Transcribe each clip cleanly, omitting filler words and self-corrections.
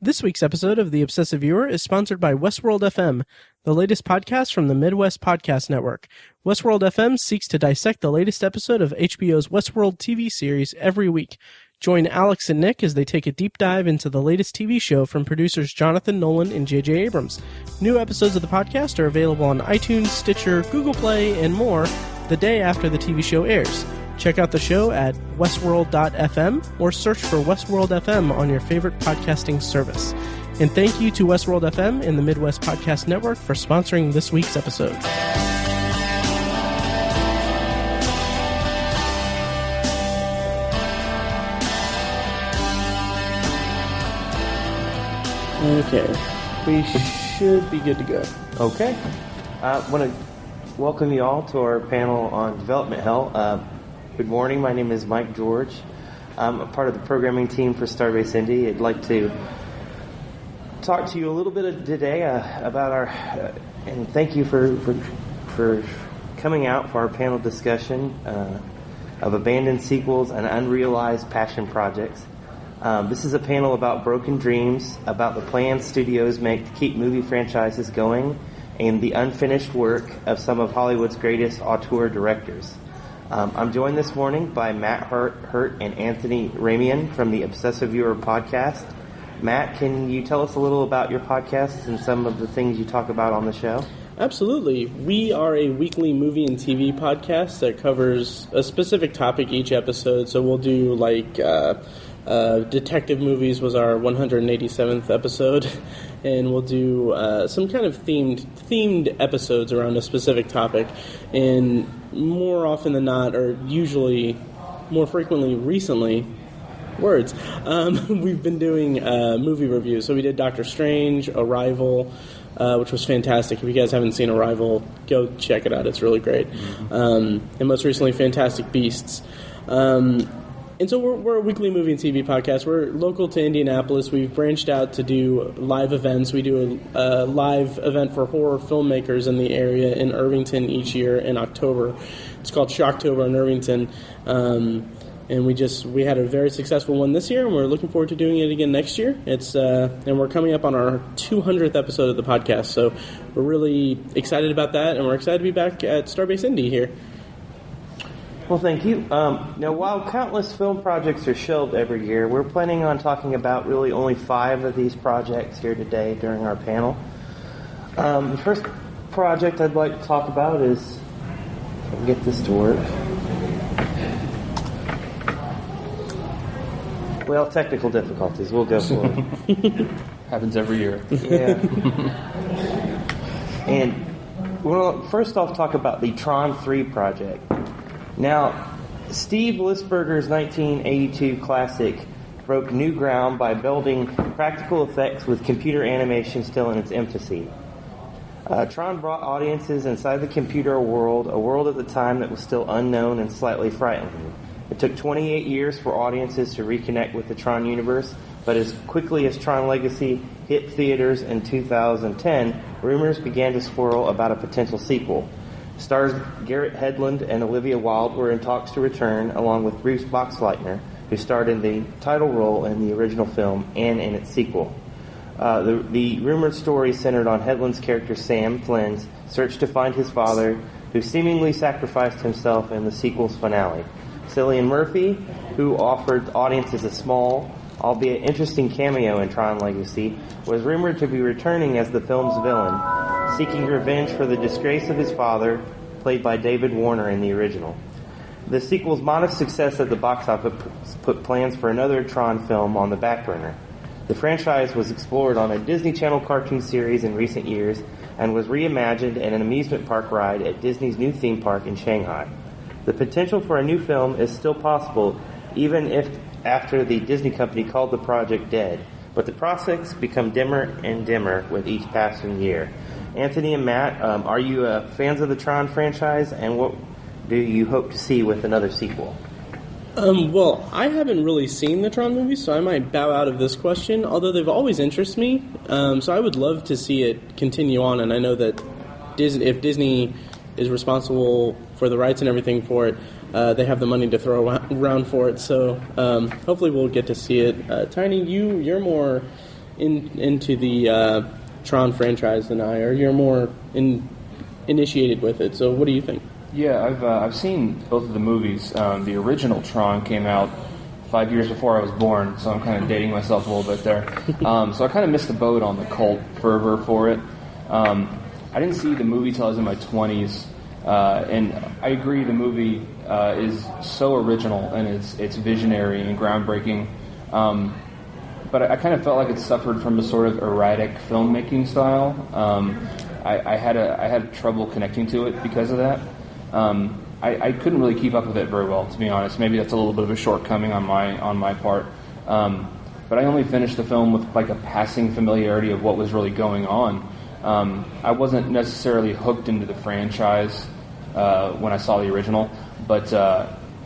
This week's episode of The Obsessive Viewer is sponsored by Westworld FM, the latest podcast from the Midwest Podcast Network. Westworld FM seeks to dissect the latest episode of HBO's Westworld TV series every week. Join Alex and Nick as they take a deep dive into the latest TV show from producers Jonathan Nolan and J.J. Abrams. New episodes of the podcast are available on iTunes, Stitcher, Google Play, and more the day after the TV show airs. Check out the show at westworld.fm or search for Westworld FM on your favorite podcasting service. And thank you to Westworld FM and the Midwest Podcast Network for sponsoring this week's episode. Okay, we should be good to go. Okay. I want to welcome you all to our panel on development hell. Good morning. My name is Mike George. I'm a part of the programming team for Starbase Indy. I'd like to talk to you a little bit today about our and thank you for coming out for our panel discussion of abandoned sequels and unrealized passion projects. This is a panel about broken dreams, about the plans studios make to keep movie franchises going, and the unfinished work of some of Hollywood's greatest auteur directors. I'm joined this morning by Matt Hurt and Anthony Ramian from the Obsessive Viewer podcast. Matt, can you tell us a little about your podcast and some of the things you talk about on the show? Absolutely. We are a weekly movie and TV podcast that covers a specific topic each episode. So we'll do detective movies was our 187th episode, and we'll do some kind of themed episodes around a specific topic. And more often than not, or usually more frequently recently, we've been doing movie reviews. So we did Doctor Strange, Arrival, which was fantastic. If you guys haven't seen Arrival, go check it out. It's really great. And most recently, Fantastic Beasts. And so we're a weekly movie and TV podcast. We're local to Indianapolis. We've branched out to do live events. We do a live event for horror filmmakers in the area in Irvington each year in October. It's called Shocktober in Irvington. And we had a very successful one this year, and we're looking forward to doing it again next year. And we're coming up on our 200th episode of the podcast, so we're really excited about that, and we're excited to be back at Starbase Indy here. Well, thank you. Now, while countless film projects are shelved every year, we're planning on talking about really only 5 of these projects here today during our panel. The first project I'd like to talk about is, if I can get this to work. Well, technical difficulties. We'll go slowly. Happens every year. Yeah. And we'll first off talk about the Tron 3 project. Now, Steve Lisberger's 1982 classic broke new ground by building practical effects with computer animation still in its infancy. Tron brought audiences inside the computer world, a world at the time that was still unknown and slightly frightening. It took 28 years for audiences to reconnect with the Tron universe, but as quickly as Tron Legacy hit theaters in 2010, rumors began to swirl about a potential sequel. Stars Garrett Hedlund and Olivia Wilde were in talks to return, along with Bruce Boxleitner, who starred in the title role in the original film and in its sequel. The rumored story centered on Hedlund's character Sam Flynn's search to find his father, who seemingly sacrificed himself in the sequel's finale. Cillian Murphy, who offered audiences a small, albeit interesting cameo in Tron Legacy, was rumored to be returning as the film's villain, seeking revenge for the disgrace of his father, played by David Warner in the original. The sequel's modest success at the box office put plans for another Tron film on the back burner. The franchise was explored on a Disney Channel cartoon series in recent years and was reimagined in an amusement park ride at Disney's new theme park in Shanghai. The potential for a new film is still possible, even if after the Disney company called the project dead, but the prospects become dimmer and dimmer with each passing year. Anthony and Matt, are you fans of the Tron franchise, and what do you hope to see with another sequel? Well, I haven't really seen the Tron movies, so I might bow out of this question, although they've always interested me, so I would love to see it continue on, and I know that if Disney is responsible for the rights and everything for it, they have the money to throw around for it, so hopefully we'll get to see it. Tiny, you're more into the Tron franchise than I are. You're more initiated with it. So what do you think? Yeah, I've seen both of the movies. The original Tron came out 5 years before I was born, so I'm kind of dating myself a little bit there. So I kind of missed the boat on the cult fervor for it. I didn't see the movie till I was in my 20s, and I agree the movie is so original and it's visionary and groundbreaking. But I kind of felt like it suffered from a sort of erratic filmmaking style. I had trouble connecting to it because of that. I couldn't really keep up with it very well, to be honest. Maybe that's a little bit of a shortcoming on my part. But I only finished the film with like a passing familiarity of what was really going on. I wasn't necessarily hooked into the franchise when I saw the original, but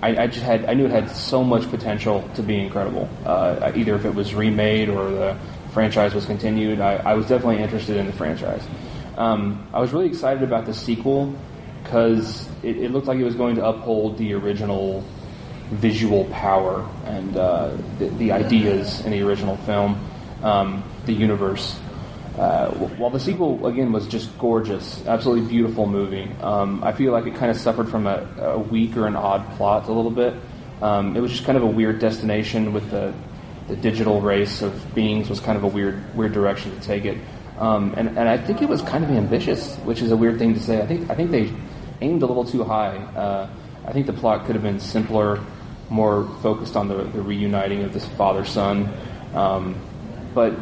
I knew it had so much potential to be incredible. Either if it was remade or the franchise was continued, I was definitely interested in the franchise. I was really excited about the sequel because it looked like it was going to uphold the original visual power and the ideas in the original film, the universe. While the sequel, again, was just gorgeous, absolutely beautiful movie, I feel like it kind of suffered from a weak or an odd plot a little bit. It was just kind of a weird destination with the digital race of beings was kind of a weird direction to take it. And I think it was kind of ambitious, which is a weird thing to say. I think they aimed a little too high. I think the plot could have been simpler, more focused on the reuniting of this father-son. But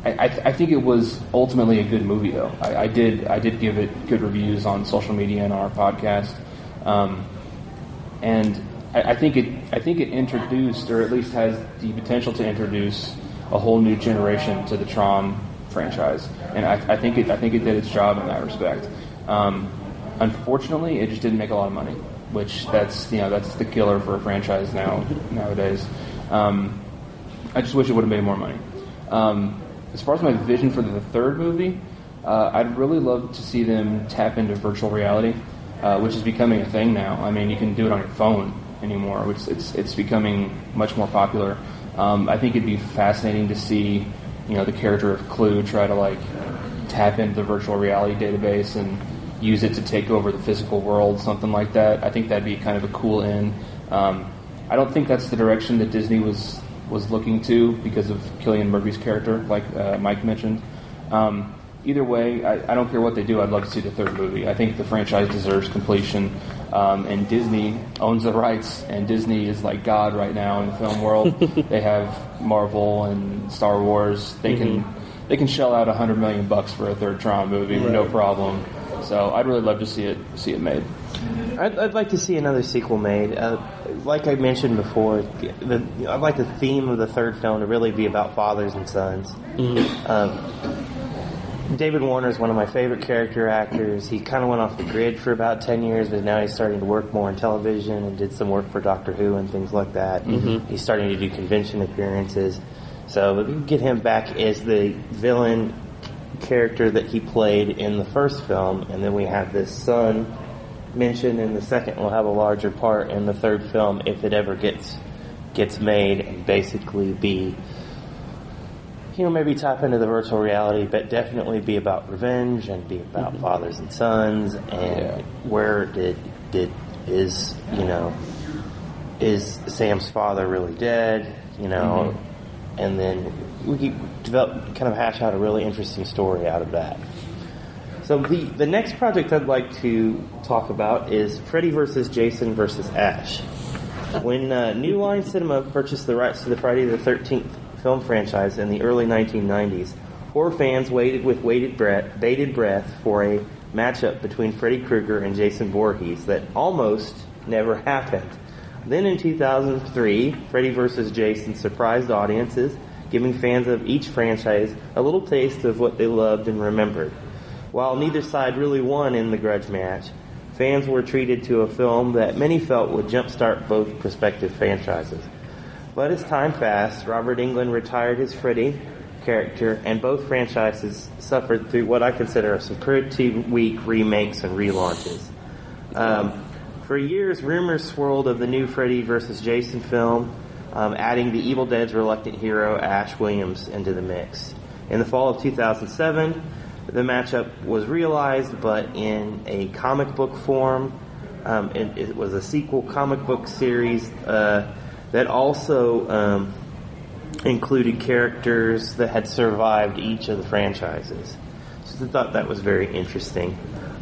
I think it was ultimately a good movie, though. I did give it good reviews on social media and on our podcast, and I think it introduced, or at least has the potential to introduce, a whole new generation to the Tron franchise, and I think it did its job in that respect. Unfortunately, it just didn't make a lot of money, which that's the killer for a franchise nowadays. I just wish it would have made more money. As far as my vision for the third movie, I'd really love to see them tap into virtual reality, which is becoming a thing now. I mean, you can do it on your phone anymore, which it's becoming much more popular. I think it'd be fascinating to see, the character of Clue try to tap into the virtual reality database and use it to take over the physical world, something like that. I think that'd be kind of a cool end. I don't think that's the direction that Disney was looking to because of Cillian Murphy's character, like Mike mentioned. Either way, I don't care what they do. I'd love to see the third movie. I think the franchise deserves completion, and Disney owns the rights, and Disney is like God right now in the film world. They have Marvel and Star Wars. They can shell out $100 million for a third Tron movie, right, no problem. So I'd really love to see it made. I'd like to see another sequel made. Like I mentioned before, I'd like the theme of the third film to really be about fathers and sons. David Warner is one of my favorite character actors. He kind of went off the grid for about 10 years, but now he's starting to work more in television and did some work for Doctor Who and things like that. Mm-hmm. He's starting to do convention appearances. So we can get him back as the villain character that he played in the first film, and then we have this son mentioned in the second. Will have a larger part in the third film if it ever gets made, and basically be, maybe tap into the virtual reality, but definitely be about revenge and be about fathers and sons, and where is Sam's father really dead, and then we could develop, kind of hash out a really interesting story out of that. So the next project I'd like to talk about is Freddy vs. Jason vs. Ash. When New Line Cinema purchased the rights to the Friday the 13th film franchise in the early 1990s, horror fans waited with bated breath for a matchup between Freddy Krueger and Jason Voorhees that almost never happened. Then in 2003, Freddy vs. Jason surprised audiences, giving fans of each franchise a little taste of what they loved and remembered. While neither side really won in the grudge match, fans were treated to a film that many felt would jumpstart both prospective franchises. But as time passed, Robert Englund retired his Freddy character, and both franchises suffered through what I consider some pretty weak remakes and relaunches. For years, rumors swirled of the new Freddy vs. Jason film, adding the Evil Dead's reluctant hero Ash Williams into the mix. In the fall of 2007, the matchup was realized, but in a comic book form. It was a sequel comic book series that also included characters that had survived each of the franchises. So I thought that was very interesting.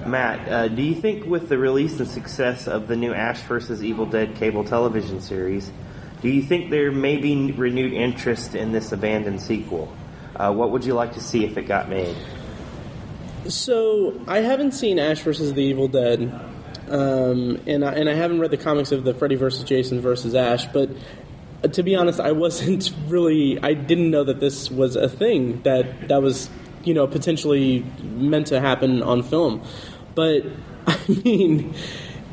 Matt, do you think with the release and success of the new Ash vs. Evil Dead cable television series, do you think there may be renewed interest in this abandoned sequel? What would you like to see if it got made? So, I haven't seen Ash vs. the Evil Dead, and I haven't read the comics of the Freddy vs. Jason vs. Ash, but to be honest, I didn't know that this was a thing that was, potentially meant to happen on film. But, I mean,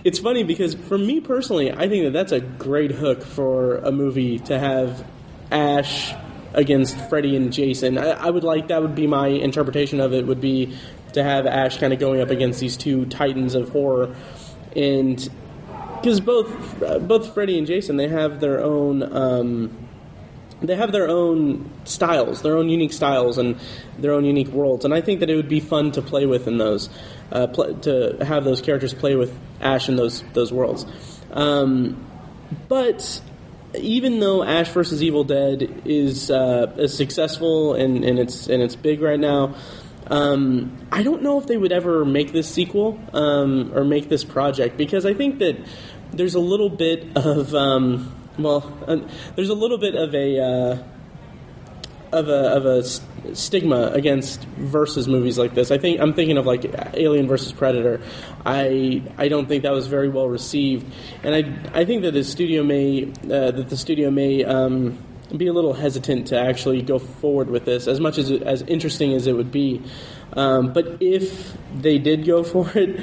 it's funny because for me personally, I think that that's a great hook for a movie to have Ash against Freddy and Jason. I would like, that would be my interpretation of it, would be to have Ash kind of going up against these two titans of horror. And because both Freddy and Jason, they have their own styles, their own unique styles, and their own unique worlds. And I think that it would be fun to play with in those, to have those characters play with Ash in those worlds. But even though Ash vs. Evil Dead is successful and it's big right now, I don't know if they would ever make this sequel or make this project, because I think that there's a little bit of there's a little bit of a stigma against versus movies like this. I'm thinking of like Alien versus Predator. I don't think that was very well received, and I think that the studio may be a little hesitant to actually go forward with this, as much as interesting as it would be. But if they did go for it,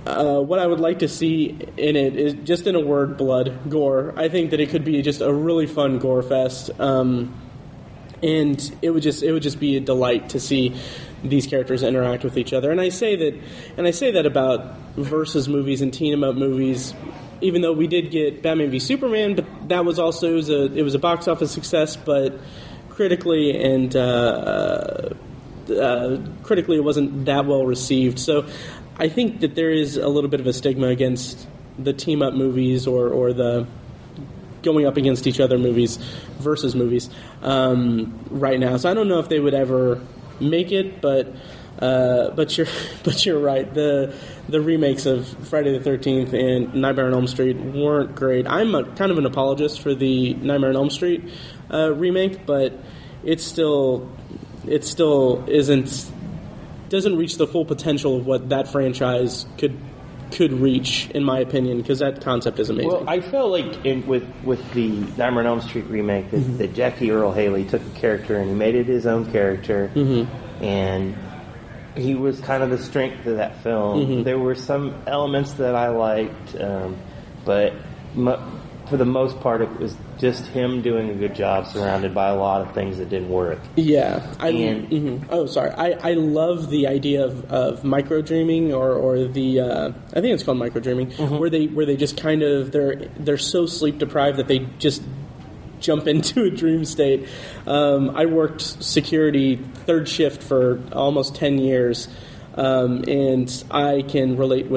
what I would like to see in it is, just in a word, blood, gore. I think that it could be just a really fun gore fest, and it would just be a delight to see these characters interact with each other. And I say that about versus movies and team up movies. Even though we did get Batman v Superman, but that was also it was a box office success, but critically it wasn't that well received. So I think that there is a little bit of a stigma against the team up movies or the going up against each other movies versus movies right now. So I don't know if they would ever make it, but you're right. The remakes of Friday the 13th and Nightmare on Elm Street weren't great. I'm kind of an apologist for the Nightmare on Elm Street remake, but it still doesn't reach the full potential of what that franchise could reach, in my opinion, because that concept is amazing. Well, I feel like with the Nightmare on Elm Street remake, that Jackie Earle Haley took a character and he made it his own character, and he was kind of the strength of that film. There were some elements that I liked, but for the most part, it was just him doing a good job, surrounded by a lot of things that didn't work. Yeah. I love the idea of micro dreaming or the I think it's called micro dreaming, where they just kind of they're so sleep deprived that they just jump into a dream state. I worked security third shift for almost 10 years, and I can relate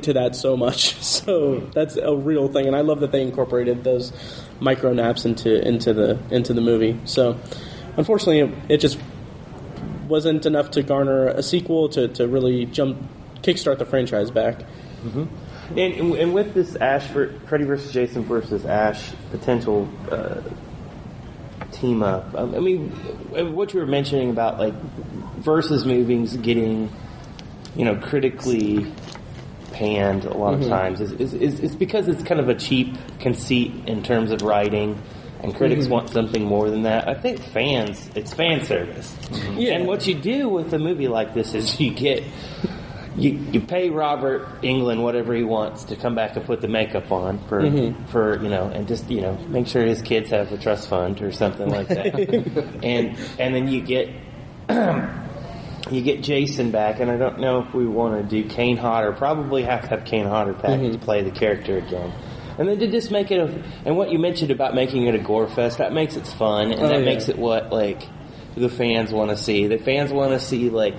to that so much. So that's a real thing, and I love that they incorporated those micro naps into the movie. So unfortunately, it just wasn't enough to garner a sequel to really kickstart the franchise back. And with this Freddy vs. Jason versus Ash potential team up, I mean, what you were mentioning about like versus movies getting, critically panned a lot of times is because it's kind of a cheap conceit in terms of writing, and critics want something more than that. I think it's fan service. Yeah. And what you do with a movie like this is you pay Robert Englund whatever he wants to come back and put the makeup on for and just make sure his kids have a trust fund or something like that, and then you get Jason back, and I don't know if we want to do Kane Hodder. Probably have to have Kane Hodder back to play the character again. And then to just make it and what you mentioned about making it a gore fest, that makes it fun, and that makes it what, like, the fans want to see. The fans want to see, like,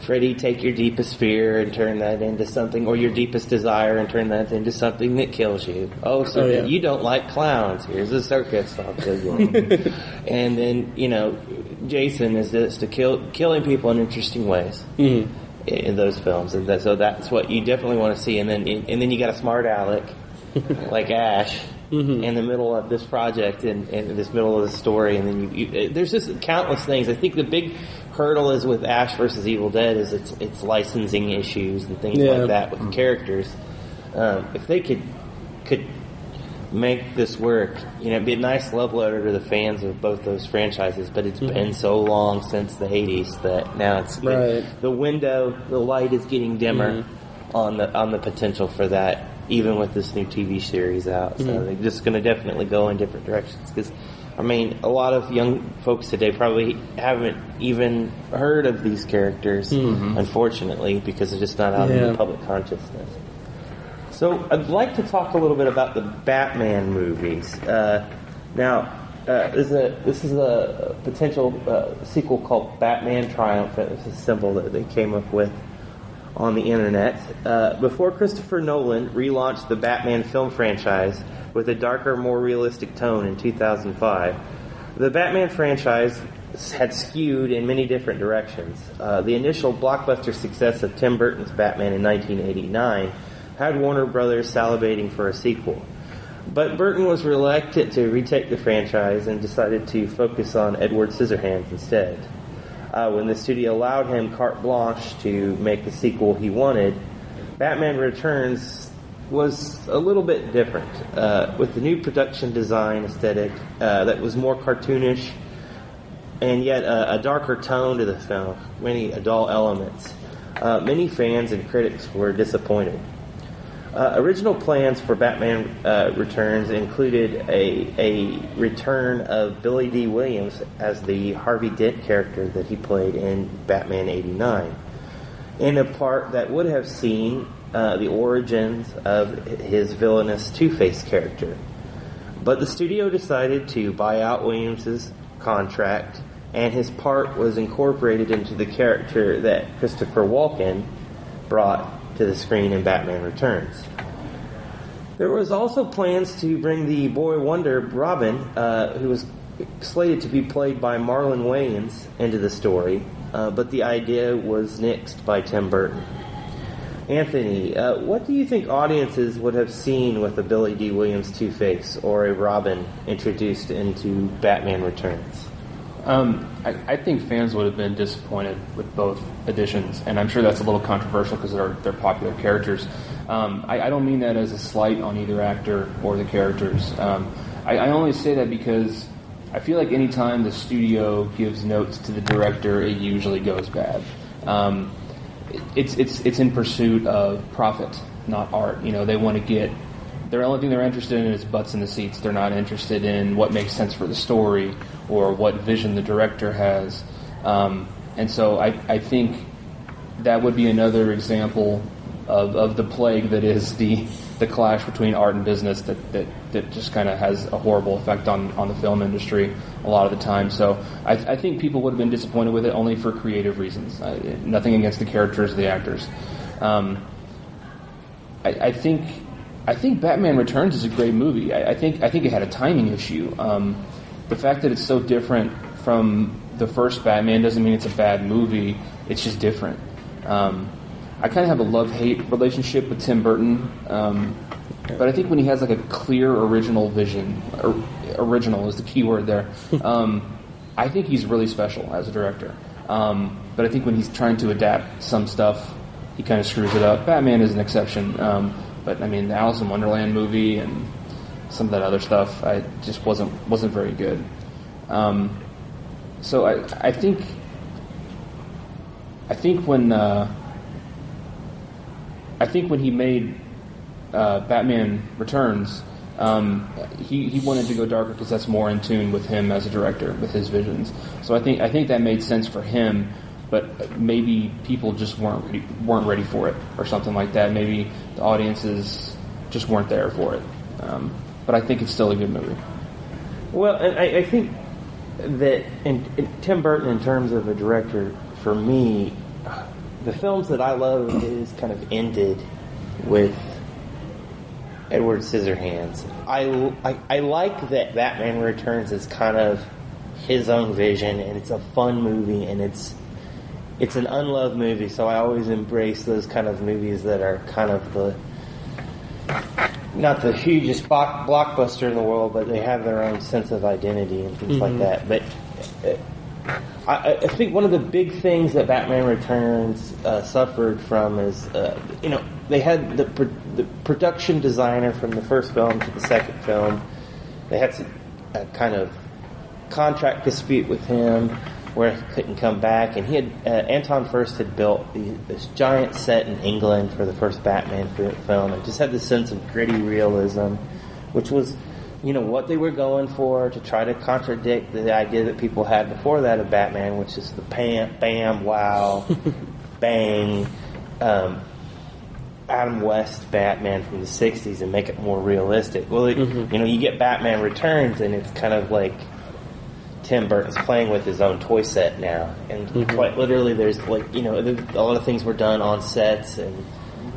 Freddy take your deepest fear and turn that into something, or your deepest desire and turn that into something that kills you. You don't like clowns. Here's a circus. I'll kill you. And then, you know, Jason is just killing people in interesting ways in those films, and so that's what you definitely want to see. And then you got a smart aleck like Ash in the middle of this project and in this middle of the story, and then you there's just countless things. I think the big hurdle is with Ash versus Evil Dead is its licensing issues and things like that with the characters. If they could make this work, you know, it'd be a nice love letter to the fans of both those franchises, but it's been so long since the 80s that now it's the light is getting dimmer on the potential for that, even with this new TV series out. So they're just going to definitely go in different directions, because I mean, a lot of young folks today probably haven't even heard of these characters, unfortunately, because they're just not out in the public consciousness. So I'd like to talk a little bit about the Batman movies. This is a potential sequel called Batman Triumphant. It's a symbol that they came up with on the internet. Before Christopher Nolan relaunched the Batman film franchise with a darker, more realistic tone in 2005, the Batman franchise had skewed in many different directions. The initial blockbuster success of Tim Burton's Batman in 1989 had Warner Brothers salivating for a sequel. But Burton was reluctant to retake the franchise and decided to focus on Edward Scissorhands instead. When the studio allowed him carte blanche to make the sequel he wanted, Batman Returns was a little bit different, with the new production design aesthetic that was more cartoonish and yet a darker tone to the film, many adult elements. Many fans and critics were disappointed. Original plans for Batman Returns included a return of Billy D. Williams as the Harvey Dent character that he played in Batman '89, in a part that would have seen the origins of his villainous Two-Face character. But the studio decided to buy out Williams's contract, and his part was incorporated into the character that Christopher Walken brought to the screen in Batman Returns. There was also plans to bring the boy wonder Robin, who was slated to be played by Marlon Wayans, into the story, but the idea was nixed by Tim Burton. Anthony, what do you think audiences would have seen with a Billy D. Williams Two-Face or a Robin introduced into Batman Returns? I think fans would have been disappointed with both editions, and I'm sure that's a little controversial because they're popular characters. I don't mean that as a slight on either actor or the characters. I only say that because I feel like any time the studio gives notes to the director, it usually goes bad. It's in pursuit of profit, not art. You know, they want to get. The only thing they're interested in is butts in the seats. They're not interested in what makes sense for the story or what vision the director has. And so I think that would be another example of the plague that is the clash between art and business that just kind of has a horrible effect on the film industry a lot of the time. So I think people would have been disappointed with it only for creative reasons. Nothing against the characters or the actors. I think Batman Returns is a great movie. I think it had a timing issue. The fact that it's so different from the first Batman doesn't mean it's a bad movie. It's just different. I kind of have a love-hate relationship with Tim Burton, but I think when he has like a clear original vision, original is the key word there, I think he's really special as a director. But I think when he's trying to adapt some stuff, he kind of screws it up. Batman is an exception. But I mean, the Alice in Wonderland movie and some of that other stuff, I just wasn't very good. So I think when he made Batman Returns, he wanted to go darker because that's more in tune with him as a director, with his visions. So I think that made sense for him. But maybe people just weren't ready for it, or something like that. Maybe the audiences just weren't there for it. But I think it's still a good movie. Well, and I think that in Tim Burton, in terms of a director, for me, the films that I love is kind of ended with Edward Scissorhands. I like that Batman Returns is kind of his own vision, and it's a fun movie, and it's an unloved movie, so I always embrace those kind of movies that are kind of not the hugest blockbuster in the world, but they have their own sense of identity and things like that. But I think one of the big things that Batman Returns suffered from is, they had the production designer from the first film to the second film. They had a kind of contract dispute with him where he couldn't come back, and he had Anton Furst had built this giant set in England for the first Batman film, and just had this sense of gritty realism, which was, what they were going for, to try to contradict the idea that people had before that of Batman, which is the bam, wow, bang, Adam West Batman from the 60s, and make it more realistic. Well, you get Batman Returns, and it's kind of like Tim Burton's playing with his own toy set now, and quite literally, there's a lot of things were done on sets, and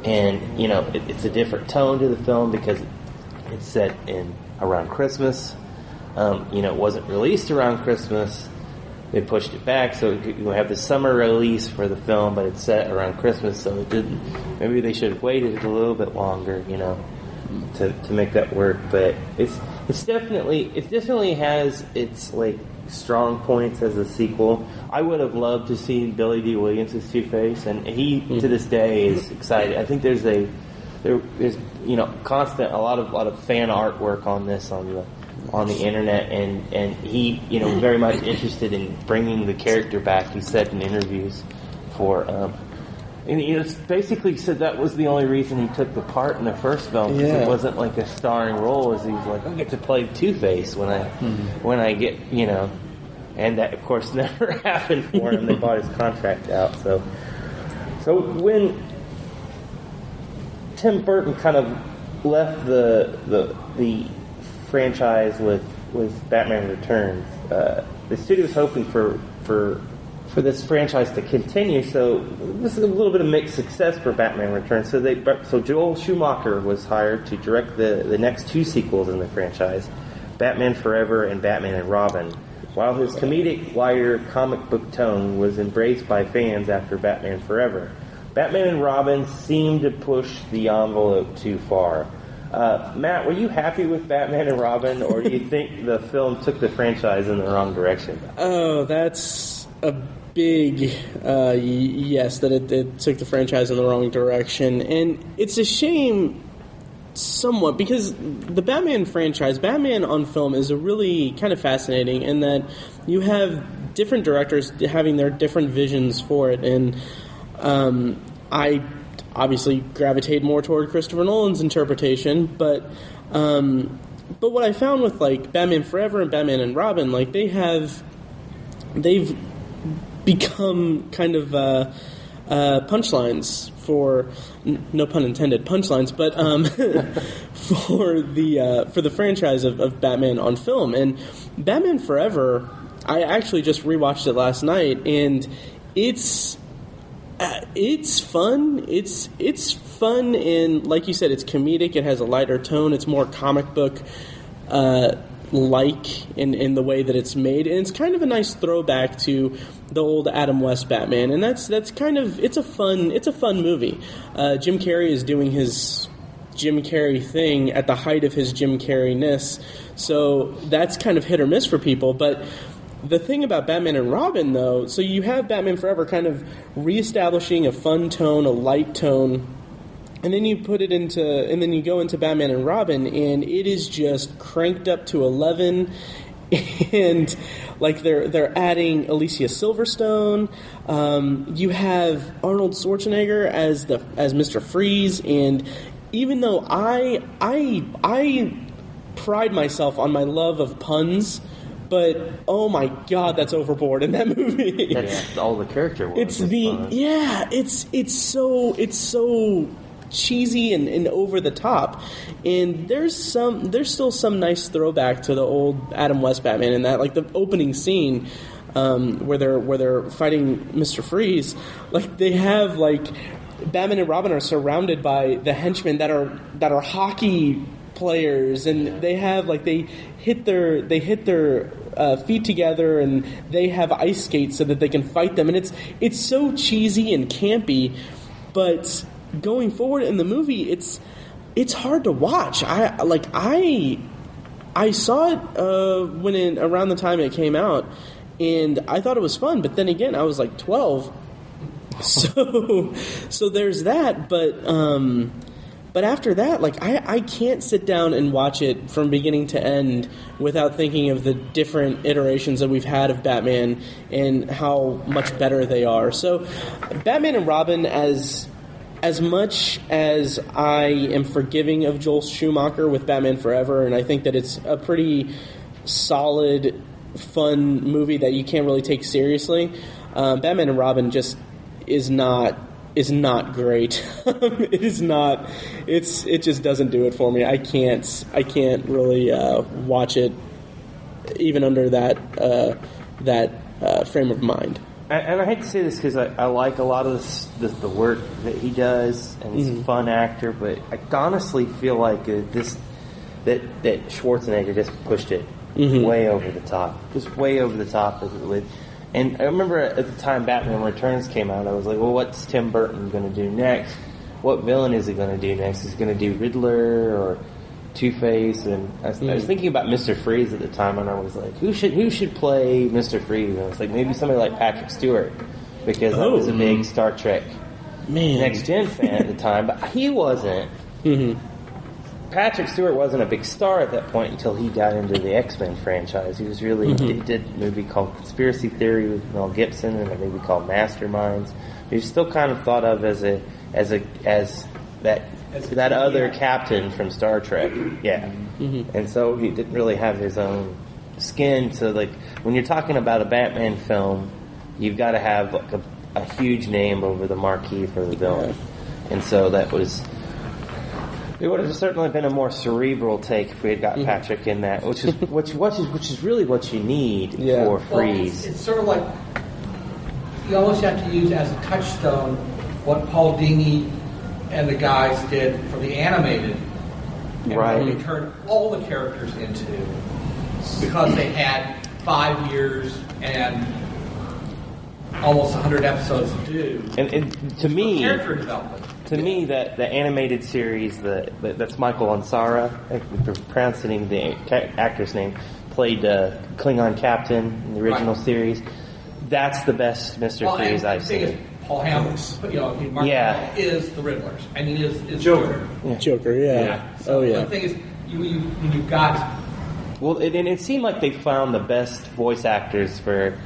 it's a different tone to the film because it's set in around Christmas. It wasn't released around Christmas. They pushed it back, so you have the summer release for the film, but it's set around Christmas, so it didn't. Maybe they should have waited a little bit longer, to make that work. But it definitely has its strong points as a sequel. I would have loved to see Billy D. Williams' Two-Face, and he to this day is excited. I think there's constant a lot of fan artwork on this on the internet, and he very much interested in bringing the character back. He said in interviews for and he basically said that was the only reason he took the part in the first film, because it wasn't like a starring role. As he was like, I get to play Two-Face when I get and that of course never happened for him. They bought his contract out. So when Tim Burton kind of left the franchise with Batman Returns, the studio was hoping for this franchise to continue. So this is a little bit of mixed success for Batman Returns. So Joel Schumacher was hired to direct the next two sequels in the franchise, Batman Forever and Batman and Robin. While his comedic, lighter comic book tone was embraced by fans after Batman Forever, Batman and Robin seemed to push the envelope too far. Matt, were you happy with Batman and Robin, or do you think the film took the franchise in the wrong direction? Oh, that's a big yes, that it took the franchise in the wrong direction. And it's a shame somewhat, because the Batman franchise, Batman on film, is a really kind of fascinating in that you have different directors having their different visions for it. And I obviously gravitate more toward Christopher Nolan's interpretation, but what I found with Batman Forever and Batman and Robin, they've become kind of punchlines for, no pun intended, punchlines, but for the franchise of Batman on film. And Batman Forever, I actually just rewatched it last night, and it's fun. It's fun, and like you said, it's comedic. It has a lighter tone. It's more comic book like in the way that it's made, and it's kind of a nice throwback to the old Adam West Batman. And that's kind of it's a fun movie. Jim Carrey is doing his Jim Carrey thing at the height of his Jim Carrey-ness, so that's kind of hit or miss for people. But the thing about Batman and Robin, though, so you have Batman Forever kind of reestablishing a fun tone, a light tone, and then you then you go into Batman and Robin, and it is just cranked up to 11, and they're adding Alicia Silverstone. You have Arnold Schwarzenegger as Mr. Freeze, and even though I pride myself on my love of puns, but oh my God, that's overboard in that movie. That's all the character was. It's so cheesy and over the top. And there's still some nice throwback to the old Adam West Batman in that, like the opening scene where they're fighting Mr. Freeze. Like they have like Batman and Robin are surrounded by the henchmen that are hockey players, and they have like they hit their feet together, and they have ice skates so that they can fight them, and it's so cheesy and campy, but going forward in the movie, it's hard to watch. I saw it when around the time it came out, and I thought it was fun, but then again, I was like 12, so there's that, but after that, like I can't sit down and watch it from beginning to end without thinking of the different iterations that we've had of Batman and how much better they are. So, Batman and Robin, as much as I am forgiving of Joel Schumacher with Batman Forever, and I think that it's a pretty solid, fun movie that you can't really take seriously, Batman and Robin just is not great. It is not. It just doesn't do it for me. I can't really watch it even under that frame of mind. And I hate to say this because I like a lot of the work that he does, and he's a fun actor. But I honestly feel like that Schwarzenegger just pushed it way over the top, just way over the top with. And I remember at the time Batman Returns came out, I was like, well, what's Tim Burton going to do next? What villain is he going to do next? Is he going to do Riddler or Two-Face? And I was thinking about Mr. Freeze at the time, and I was like, who should play Mr. Freeze? And I was like, maybe somebody like Patrick Stewart, because I was a big Star Trek Next Gen fan at the time, but he wasn't. Patrick Stewart wasn't a big star at that point until he got into the X-Men franchise. He was really he did a movie called Conspiracy Theory with Mel Gibson, and a movie called Masterminds. He was still kind of thought of as that other captain from Star Trek. Yeah. And so he didn't really have his own skin. So like when you're talking about a Batman film, you've got to have like a huge name over the marquee for the villain. And so that was. It would have certainly been a more cerebral take if we had got Patrick in that, which is really what you need for Freeze. Well, it's sort of like you almost have to use as a touchstone what Paul Dini and the guys did for the animated, and right? They turned all the characters into, because they had 5 years and almost 100 episodes to do. And to me, character development. To me, that the animated series, that's Michael Ansara, for pronouncing the actor's name, played Klingon captain in the original series. That's the best Mr. Freeze I've seen. Paul Hamill, Mark Hamill is the Riddler, and he is Joker. Joker, So the thing is, when you've got. Well, and it seemed like they found the best voice actors for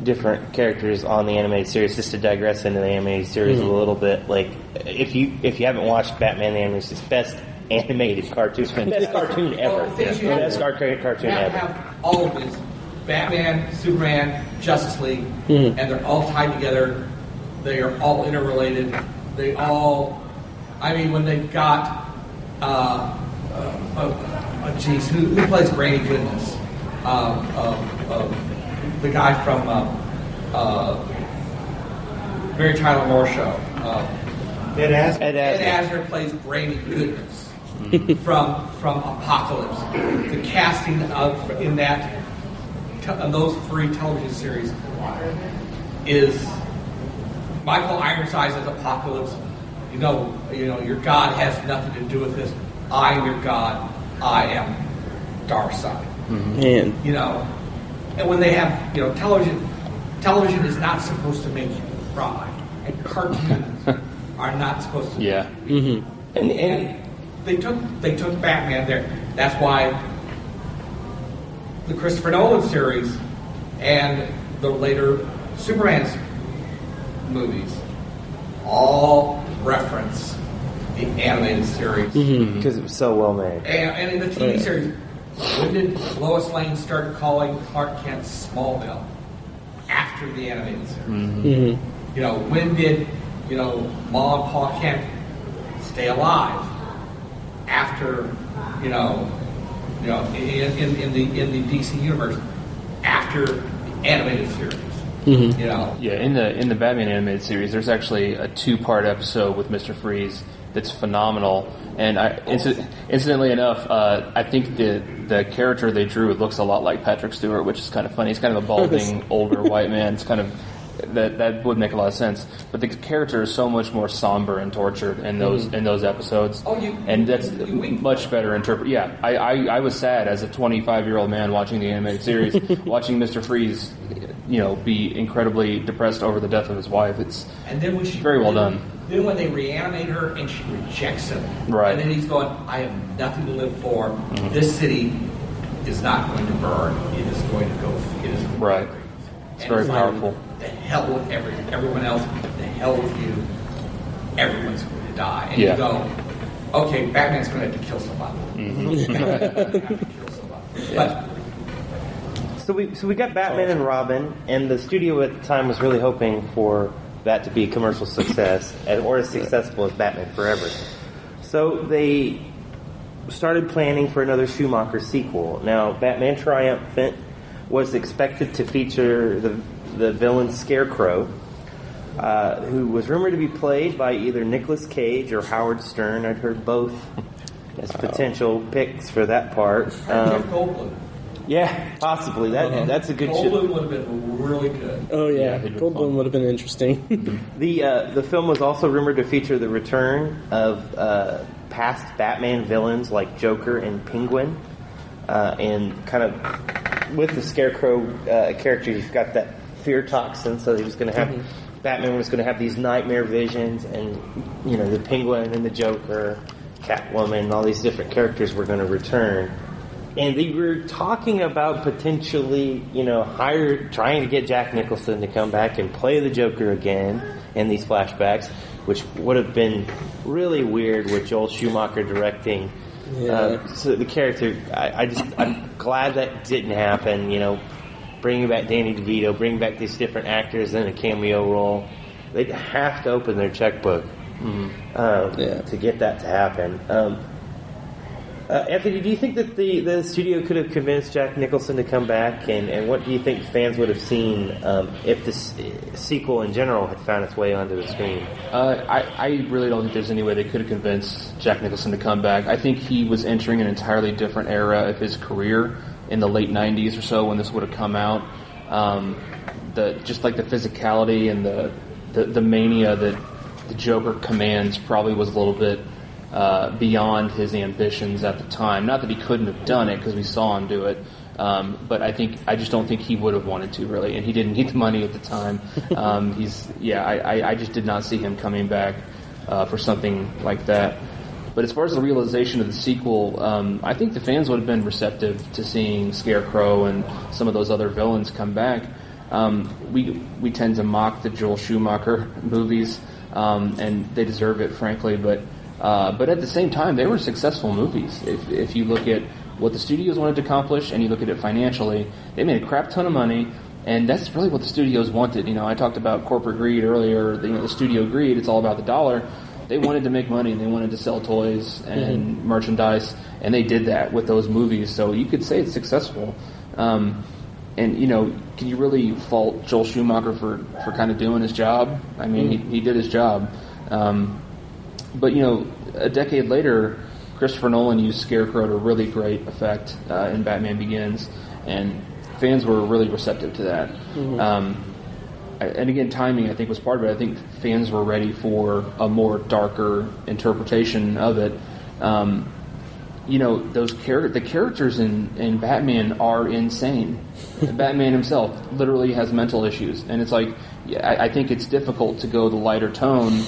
different characters on the animated series. Just to digress into the animated series a little bit, like if you haven't watched Batman the Animated Series, best animated cartoon, best cartoon ever, best cartoon ever. Have all of this: Batman, Superman, Justice League, and they're all tied together. They are all interrelated. They all, I mean, when they've got, who plays Granny Goodness? The guy from Mary Tyler Moore Show. Ed Asner plays Granny Goodness from Apocalypse. The casting in those 3 television series is Michael Ironsides as Apocalypse. You know, your God has nothing to do with this. I am your God. I am Darkseid. Man. And when they have, television is not supposed to make you cry, and cartoons are not supposed to. Yeah. And they took Batman there. That's why the Christopher Nolan series and the later Superman movies all reference the animated series because it was so well made. And in the TV series. When did Lois Lane start calling Clark Kent Smallville? After the animated series. When did, Ma and Pa Kent stay alive after, in the DC universe, after the animated series. Mm-hmm. Yeah, in the Batman animated series, there's actually a 2-part episode with Mr. Freeze that's phenomenal. And incidentally enough, I think the character they drew looks a lot like Patrick Stewart, which is kind of funny. He's kind of a balding older white man. It's kind of that would make a lot of sense. But the character is so much more somber and tortured in those episodes. And that's much better interpreted. Yeah, I was sad as a 25-year-old man watching the animated series, watching Mr. Freeze, be incredibly depressed over the death of his wife. It's very well done. Then when they reanimate her and she rejects him, right. And then he's going, I have nothing to live for. Mm-hmm. This city is not going to burn. It is going to go. It is going right. To it's very powerful. The hell with everyone else. The hell with you. Everyone's going to die. And you go, okay, Batman's going to have to kill somebody. Mm-hmm. But So we got Batman and Robin, and the studio at the time was really hoping for that to be a commercial success, or as successful as Batman Forever. So they started planning for another Schumacher sequel. Now, Batman Triumphant was expected to feature the villain Scarecrow, who was rumored to be played by either Nicolas Cage or Howard Stern. I'd heard both as potential picks for that part. Jeff Goldblum. Yeah, possibly. That's a good show. Goldblum would have been really good. Oh yeah, Goldblum would have been interesting. The film was also rumored to feature the return of past Batman villains like Joker and Penguin, and kind of with the Scarecrow character, you've got that fear toxin. So he was going to have Batman was going to have these nightmare visions, and the Penguin and the Joker, Catwoman, all these different characters were going to return. And they were talking about potentially, trying to get Jack Nicholson to come back and play the Joker again in these flashbacks, which would have been really weird with Joel Schumacher directing. Yeah. So the character, I'm glad that didn't happen. Bringing back Danny DeVito, bringing back these different actors in a cameo role. They'd have to open their checkbook to get that to happen. Anthony, do you think that the studio could have convinced Jack Nicholson to come back? And what do you think fans would have seen if this sequel in general had found its way onto the screen? I really don't think there's any way they could have convinced Jack Nicholson to come back. I think he was entering an entirely different era of his career in the late 90s or so when this would have come out. Just like the physicality and the mania that the Joker commands probably was a little bit beyond his ambitions at the time. Not that he couldn't have done it, because we saw him do it, but I just don't think he would have wanted to, really, and he didn't need the money at the time. I just did not see him coming back for something like that. But as far as the realization of the sequel, I think the fans would have been receptive to seeing Scarecrow and some of those other villains come back. We tend to mock the Joel Schumacher movies, and they deserve it, frankly, but at the same time, they were successful movies. If you look at what the studios wanted to accomplish and you look at it financially, they made a crap ton of money, and that's really what the studios wanted. I talked about corporate greed earlier, the studio greed, it's all about the dollar. They wanted to make money, and they wanted to sell toys and merchandise, and they did that with those movies, so you could say it's successful. And, can you really fault Joel Schumacher for kind of doing his job? I mean, he did his job. But, a decade later, Christopher Nolan used Scarecrow to really great effect in Batman Begins, and fans were really receptive to that. And again, timing, I think, was part of it. I think fans were ready for a more darker interpretation of it. The characters in Batman are insane. Batman himself literally has mental issues, and it's like, I think it's difficult to go the lighter tone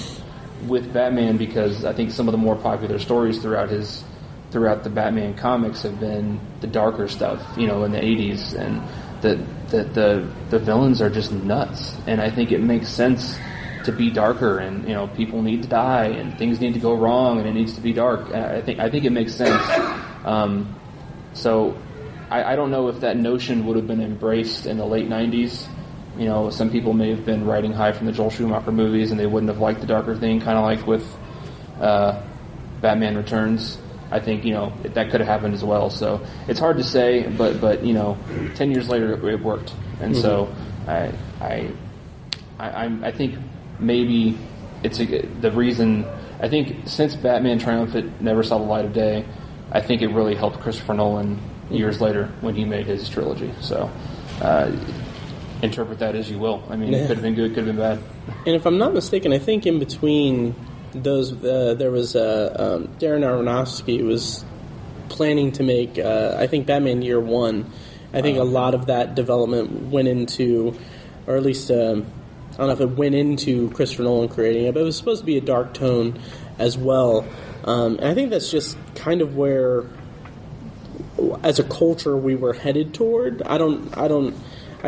with Batman, because I think some of the more popular stories throughout the Batman comics have been the darker stuff, in the 80s, and the villains are just nuts, and I think it makes sense to be darker, and people need to die, and things need to go wrong, and it needs to be dark. I think it makes sense. So I don't know if that notion would have been embraced in the late 90s. Some people may have been riding high from the Joel Schumacher movies, and they wouldn't have liked the darker thing, kind of like with Batman Returns, I think that could have happened as well. So it's hard to say, but 10 years later it worked, and so I think maybe it's the reason. I think since Batman Triumphant never saw the light of day, I think it really helped Christopher Nolan years later when he made his trilogy. So interpret that as you will. I mean, it could have been good, could have been bad. And if I'm not mistaken, I think in between those, there was Darren Aronofsky was planning to make, I think, Batman Year One. I think a lot of that development went into, or at least I don't know if it went into Christopher Nolan creating it, but it was supposed to be a dark tone as well. And I think that's just kind of where, as a culture, we were headed toward. I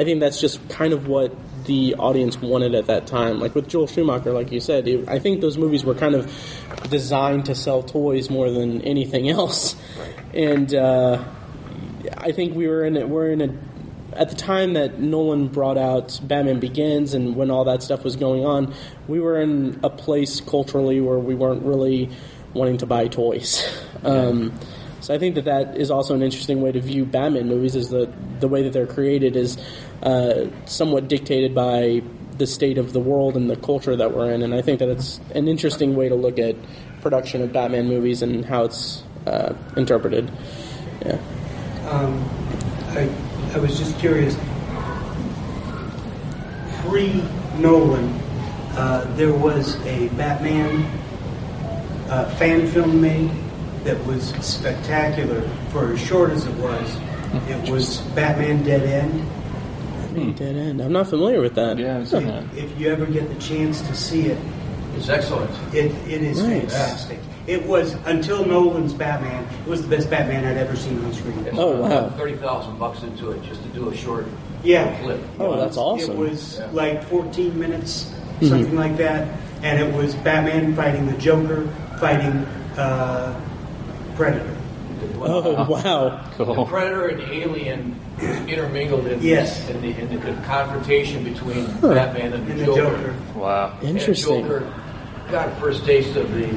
think that's just kind of what the audience wanted at that time. Like with Joel Schumacher, like you said, I think those movies were kind of designed to sell toys more than anything else. And I think we're in a at the time that Nolan brought out Batman Begins and when all that stuff was going on, we were in a place culturally where we weren't really wanting to buy toys. So I think that is also an interesting way to view Batman movies, is the way that they're created is somewhat dictated by the state of the world and the culture that we're in. And I think that it's an interesting way to look at production of Batman movies and how it's interpreted. Yeah. I was just curious. Pre-Nolan, there was a Batman fan film made that was spectacular for as short as it was. It was Batman Dead End. Dead End. I'm not familiar with that. Yeah, I've seen that. If you ever get the chance to see it, It's excellent. it is fantastic. It was, until Nolan's Batman, it was the best Batman I'd ever seen on screen. Oh, wow. $30,000 into it just to do a short Yeah. clip. Oh, that's awesome. It was like 14 minutes, something like that, and it was Batman fighting the Joker, fighting Predator. Oh, wow. The Cool. Predator and the Alien intermingled in, Yes. in the confrontation between Batman and And the the Joker. Joker. Wow. Interesting. And Joker got a first taste of the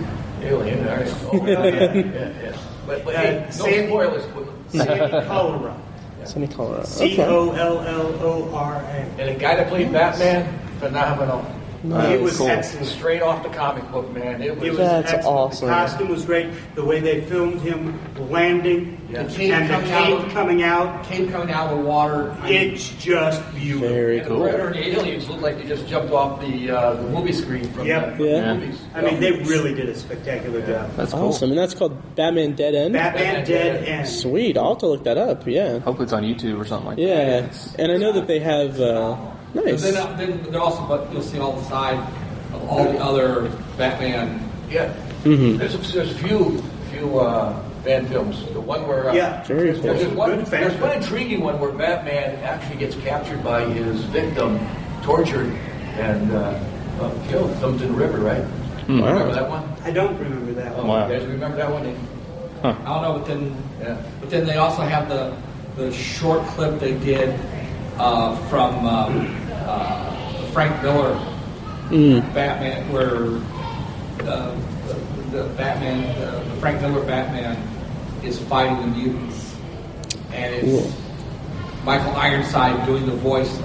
Alien. All right. Oh, yeah. But hey, no spoilers. Sandy Colorado. Sunny Colorado. Collora. And the guy that played Batman, phenomenal. It was Cool. excellent. Straight off the comic book, man. It It was was That's excellent. awesome. The costume was great. The way they filmed him landing Yeah. and The cape the coming cape out. coming out. Came coming out of the water. It's just beautiful. Very And cool. the Predator and the Aliens looked like they just jumped off the movie screen from Yep. the Yeah. movies. I mean, they really did a spectacular job. That's cool. Awesome. And that's called Batman Dead End? Batman Dead End. Sweet. I'll have to look that up. Yeah. Hopefully it's on YouTube or something like that. Yeah. And I know that they have... nice. Then they're also, but you'll see all the side of all the other Batman. Yeah. There's a few fan films. The one where Yeah. Very cool. there's Good fan one film. intriguing one where Batman actually gets captured by his victim, tortured, and killed, dumped in the river. Right? Remember that one? I don't remember that one. Wow. You guys remember that one? I don't know, Yeah. but then they also have the short clip they did from the Frank Miller Batman, where the Batman, the Frank Miller Batman, is fighting the mutants, and it's Michael Ironside doing the voice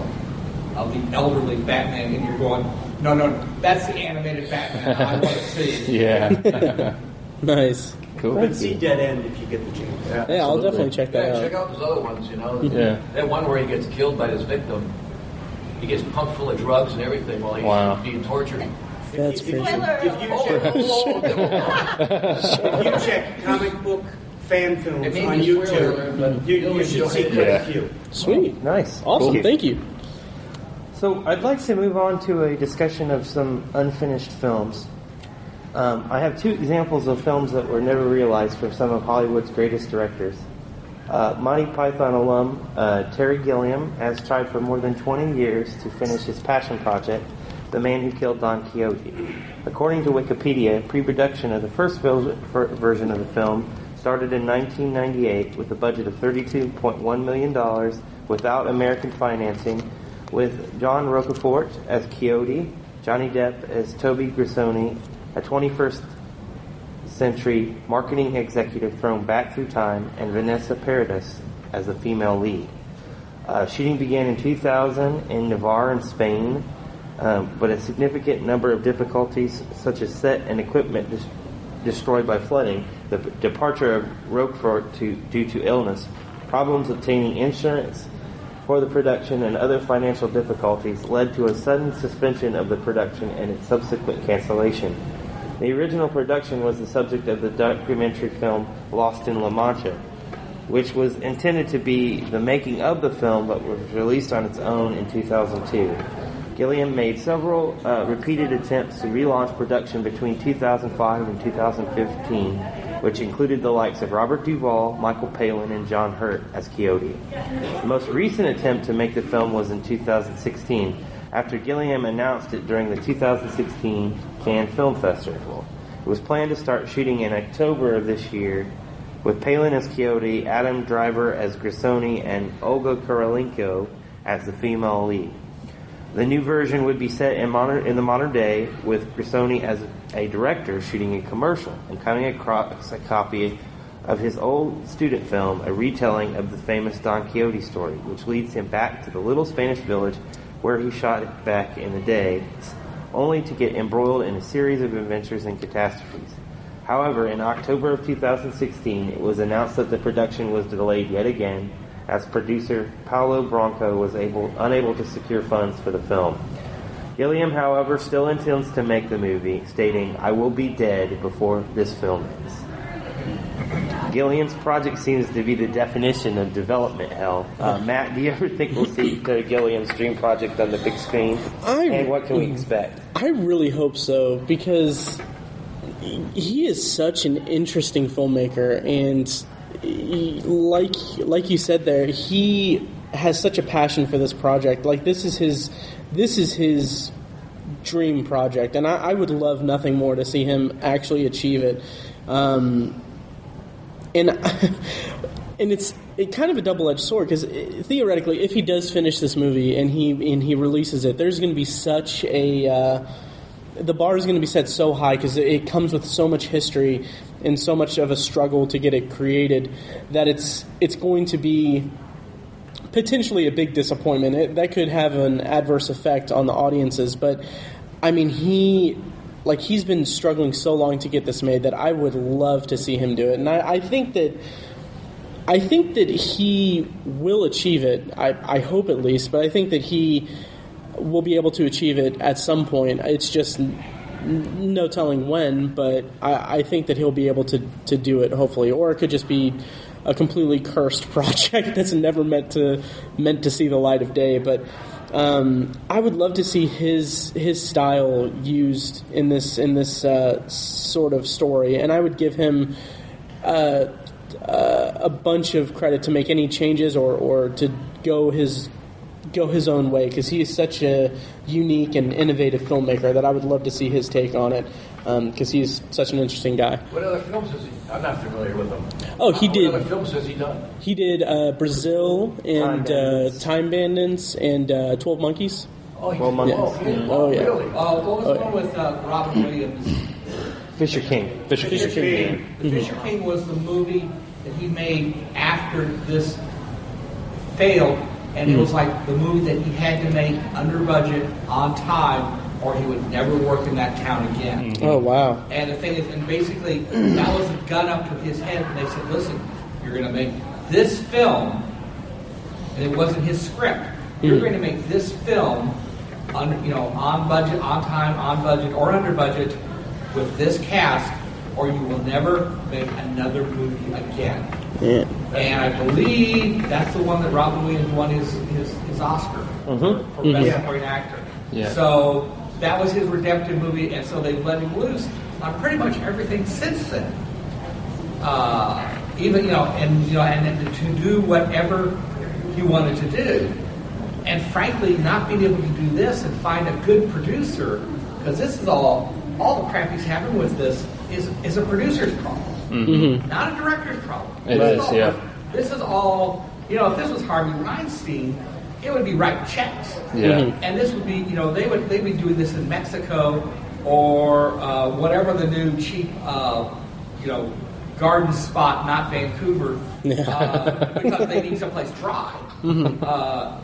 of the elderly Batman, and you're going, no, that's the animated Batman I want to see. Yeah. Nice. Cool. But see Dead End if you get the chance. Yeah, I'll definitely check that Yeah, out. check out those other ones, you know. Yeah. That one where he gets killed by his victim. He gets pumped full of drugs and everything while he's Wow. being tortured. That's If you crazy. If you check comic book fan films It may on be a spoiler alert, YouTube, but you should see quite a few. Sweet. Nice. Awesome. Cool. Thank you. So I'd like to move on to a discussion of some unfinished films. I have two examples of films that were never realized from some of Hollywood's greatest directors. Monty Python alum Terry Gilliam has tried for more than 20 years to finish his passion project, The Man Who Killed Don Quixote. According to Wikipedia, pre-production of the first version of the film started in 1998 with a budget of $32.1 million without American financing, with John Roquefort as Quixote, Johnny Depp as Toby Grisoni, a 21st century marketing executive thrown back through time, and Vanessa Paradis as the female lead. Shooting began in 2000 in Navarre in Spain, but a significant number of difficulties, such as set and equipment destroyed by flooding, the departure of Roquefort due to illness, problems obtaining insurance for the production, and other financial difficulties led to a sudden suspension of the production and its subsequent cancellation. The original production was the subject of the documentary film Lost in La Mancha, which was intended to be the making of the film but was released on its own in 2002. Gilliam made several repeated attempts to relaunch production between 2005 and 2015, which included the likes of Robert Duvall, Michael Palin, and John Hurt as Quixote. The most recent attempt to make the film was in 2016, after Gilliam announced it during the 2016 Cannes Film Festival. It was planned to start shooting in October of this year, with Palin as Quixote, Adam Driver as Grisoni, and Olga Kurylenko as the female lead. The new version would be set in the modern day, with Grisoni as a director shooting a commercial and coming across a copy of his old student film, a retelling of the famous Don Quixote story, which leads him back to the little Spanish village where he shot it back in the day, only to get embroiled in a series of adventures and catastrophes. However, in October of 2016, it was announced that the production was delayed yet again, as producer Paulo Branco was unable to secure funds for the film. Gilliam, however, still intends to make the movie, stating, "I will be dead before this film ends." Gilliam's project seems to be the definition of development hell. Matt, do you ever think we'll see Gilliam's dream project on the big screen? And what can we expect? I really hope so, because he is such an interesting filmmaker, and like you said there, he has such a passion for this project. Like, this is his dream project, and I would love nothing more to see him actually achieve it. And it's kind of a double-edged sword, because theoretically, if he does finish this movie and he releases it, there's going to be such a the bar is going to be set so high, because it comes with so much history and so much of a struggle to get it created, that it's going to be potentially a big disappointment. That could have an adverse effect on the audiences. But I mean, he's been struggling so long to get this made that I would love to see him do it, and I think that he will achieve it. I hope, at least, but I think that he will be able to achieve it at some point. It's just no telling when, but I think that he'll be able to do it, hopefully. Or it could just be a completely cursed project that's never meant to see the light of day. But I would love to see his style used in this sort of story, and I would give him a bunch of credit to make any changes or to go his own way, because he is such a unique and innovative filmmaker that I would love to see his take on it, because he's such an interesting guy. What other films has he? I'm not familiar with him. Oh, he did. What other films has he done? He did Brazil and Time Bandits and 12 Monkeys. Oh, he 12 did. Monkeys. Oh, Yeah. Oh, yeah. Really? What was the one with Robin Williams? Fisher King. Fisher King. The Fisher King was the movie that he made after this failed, and it was like the movie that he had to make under budget, on time, or he would never work in that town again. Oh, wow. And the thing is, and basically, that was a gun up to his head, and they said, listen, you're going to make this film, and it wasn't his script. You're going to make this film on budget, on time, on budget, or under budget, with this cast, or you will never make another movie again. Yeah. And I believe that's the one that Robin Williams won his Oscar for Best Supporting Actor. Yeah. So that was his redemptive movie, and so they've let him loose on pretty much everything since then. And to do whatever he wanted to do, and frankly, not being able to do this and find a good producer, because this is all the crap he's having with this is a producer's problem, not a director's problem. It is, yeah. This is all, if this was Harvey Weinstein, it would be writing checks. Yeah. And this would be, they'd be doing this in Mexico or whatever the new cheap garden spot, not Vancouver, because they need someplace dry,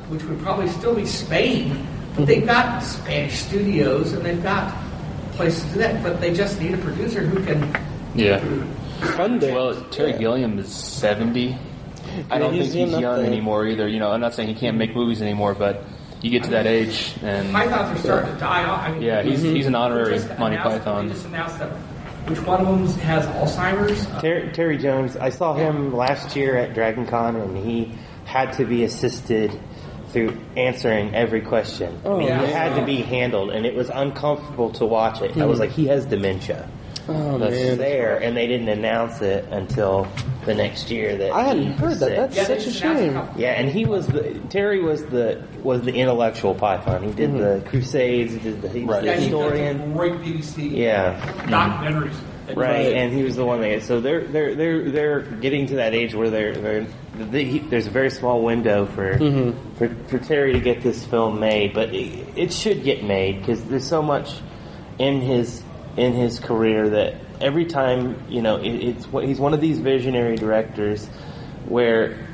which would probably still be Spain. But they've got Spanish studios and they've got places to do that, but they just need a producer who can fund it. Well, Terry Gilliam is 70. I don't think he's young anymore either. I'm not saying he can't make movies anymore, but you get to that age and Pythons are starting to die off. I mean, he's an honorary Monty Python. They just announced that. Which one of them has Alzheimer's? Terry Jones. I saw him last year at DragonCon, and he had to be assisted through answering every question. He had to be handled, and it was uncomfortable to watch it. I was like, he has dementia. Man. There, and they didn't announce it until the next year. That I hadn't heard that. That's such a shame. Yeah, and Terry was the intellectual Python. He did the Crusades. He was the historian. He great BBC documentaries. Right, and he was the one that. So they're getting to that age where there's a very small window for Terry to get this film made, but it should get made because there's so much in his career that every time he's one of these visionary directors where,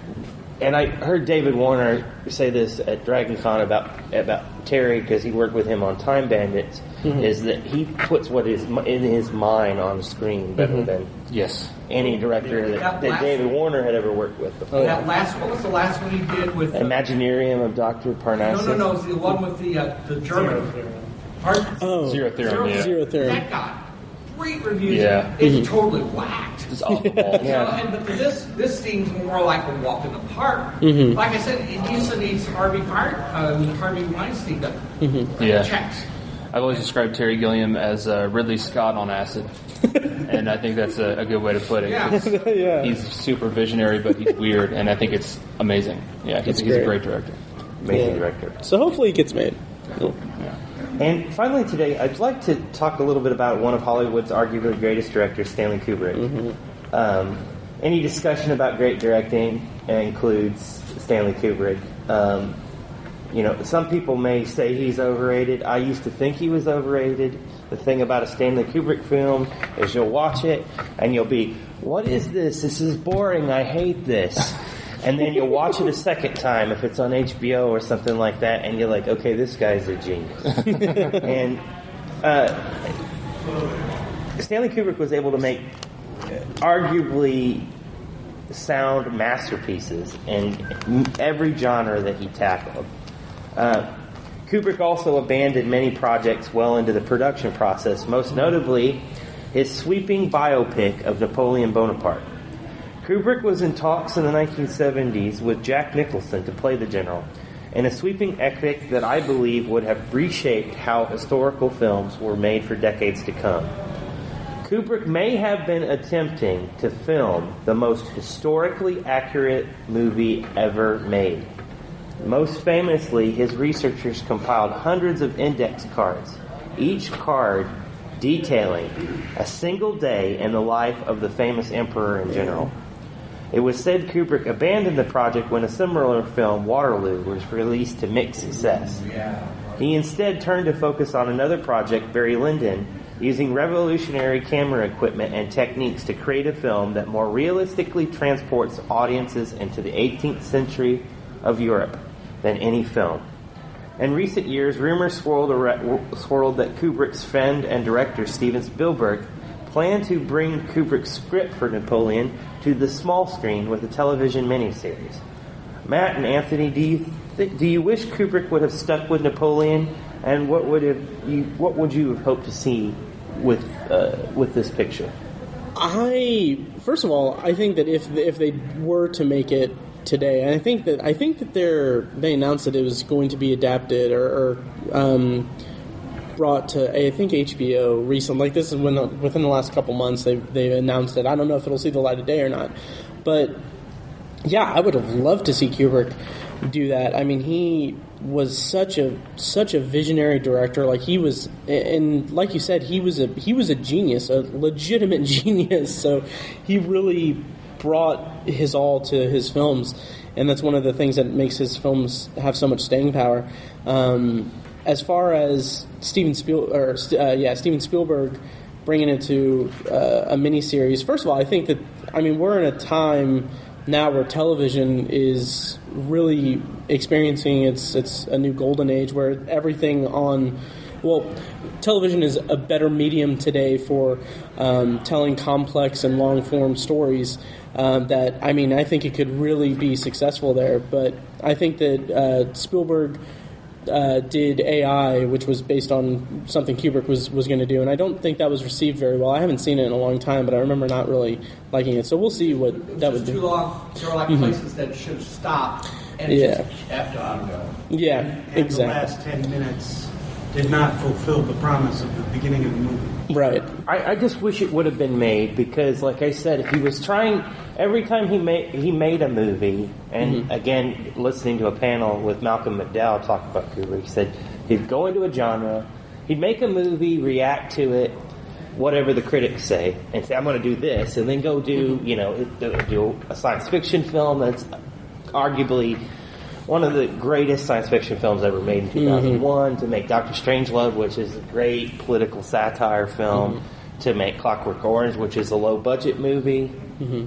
and I heard David Warner say this at DragonCon about Terry because he worked with him on Time Bandits, is that he puts what is in his mind on the screen better than any director that David Warner had ever worked with before. What was the last one he did with Imaginarium of Dr. Parnassus? No, it's the one with the German. Zero Theorem. Zero Theorem. That got great reviews. Yeah. It's totally whacked. It's off the wall. But this seems more like a walk in the park. Like I said, it also needs Harvey Weinstein to checks. I've always described Terry Gilliam as Ridley Scott on acid, and I think that's a good way to put it. He's super visionary, but he's weird, and I think it's amazing. Yeah, he's a great director. Amazing director. So hopefully it gets made. Cool. And finally today, I'd like to talk a little bit about one of Hollywood's arguably greatest directors, Stanley Kubrick. Any discussion about great directing includes Stanley Kubrick. Some people may say he's overrated. I used to think he was overrated. The thing about a Stanley Kubrick film is you'll watch it and you'll be, what is this? This is boring. I hate this. And then you'll watch it a second time if it's on HBO or something like that, and you're like, okay, this guy's a genius. And Stanley Kubrick was able to make arguably sound masterpieces in every genre that he tackled. Kubrick also abandoned many projects well into the production process, most notably his sweeping biopic of Napoleon Bonaparte. Kubrick was in talks in the 1970s with Jack Nicholson to play the general, in a sweeping epic that I believe would have reshaped how historical films were made for decades to come. Kubrick may have been attempting to film the most historically accurate movie ever made. Most famously, his researchers compiled hundreds of index cards, each card detailing a single day in the life of the famous emperor and general. It was said Kubrick abandoned the project when a similar film, Waterloo, was released to mixed success. He instead turned to focus on another project, Barry Lyndon, using revolutionary camera equipment and techniques to create a film that more realistically transports audiences into the 18th century of Europe than any film. In recent years, rumors swirled that Kubrick's friend and director Steven Spielberg planned to bring Kubrick's script for Napoleon to the small screen with a television miniseries. Matt and Anthony, do you wish Kubrick would have stuck with Napoleon, and what would you have hoped to see with this picture? First of all, I think that if they were to make it today, and I think that they announced that it was going to be adapted or brought to HBO recently. Like this is within the last couple months they've announced it. I don't know if it'll see the light of day or not, but yeah, I would have loved to see Kubrick do that. I mean, he was such a visionary director. Like he was, and like you said, he was a genius, a legitimate genius. So he really brought his all to his films, and that's one of the things that makes his films have so much staying power. As far as Steven Spielberg, bringing it to a miniseries. First of all, I think that we're in a time now where television is really experiencing it's a new golden age where everything on. Well, television is a better medium today for telling complex and long-form stories that, I think it could really be successful there. But I think that Spielberg did AI, which was based on something Kubrick was going to do, and I don't think that was received very well. I haven't seen it in a long time, but I remember not really liking it. So we'll see what that would do. Too long. There were places that should have stopped, and it just kept on going. Yeah, and exactly. The last 10 minutes did not fulfill the promise of the beginning of the movie. Right. I just wish it would have been made because, like I said, he was trying every time he made a movie. And again, listening to a panel with Malcolm McDowell talk about Kubrick, he said he'd go into a genre, he'd make a movie, react to it, whatever the critics say, and say I'm going to do this, and then go do do a science fiction film that's arguably one of the greatest science fiction films ever made in 2001, to make Dr. Strangelove, which is a great political satire film, to make Clockwork Orange, which is a low-budget movie,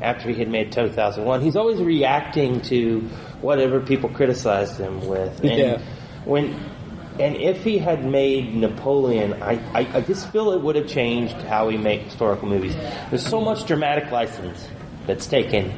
after he had made 2001. He's always reacting to whatever people criticized him with. And and if he had made Napoleon, I just feel it would have changed how we make historical movies. There's so much dramatic license that's taken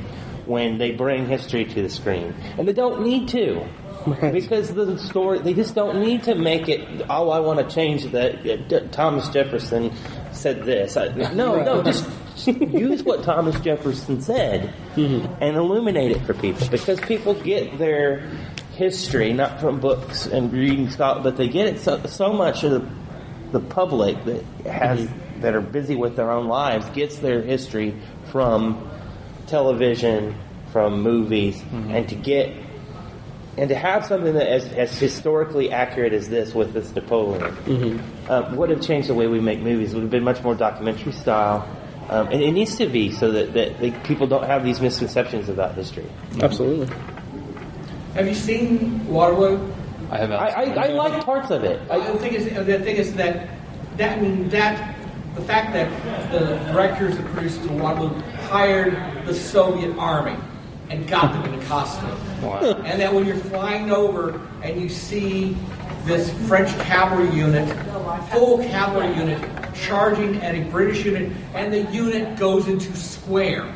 when they bring history to the screen. And they don't need to. Right. Because the story, they just don't need to make it, I want to change that Thomas Jefferson said this. No, just use what Thomas Jefferson said and illuminate it for people. Because people get their history, not from books and reading Scott, but they get it so much of the public that has that are busy with their own lives gets their history from television, from movies, and to have something that as historically accurate as this with this Napoleon would have changed the way we make movies. It would have been much more documentary style, and it needs to be so that people don't have these misconceptions about history. Absolutely. Have you seen Waterloo? I have. I like parts of it. The thing is that the fact that the directors and producers of Waterloo hired the Soviet army and got them in a costume. Wow. And that when you're flying over and you see this French cavalry unit, full cavalry unit, charging at a British unit, and the unit goes into square.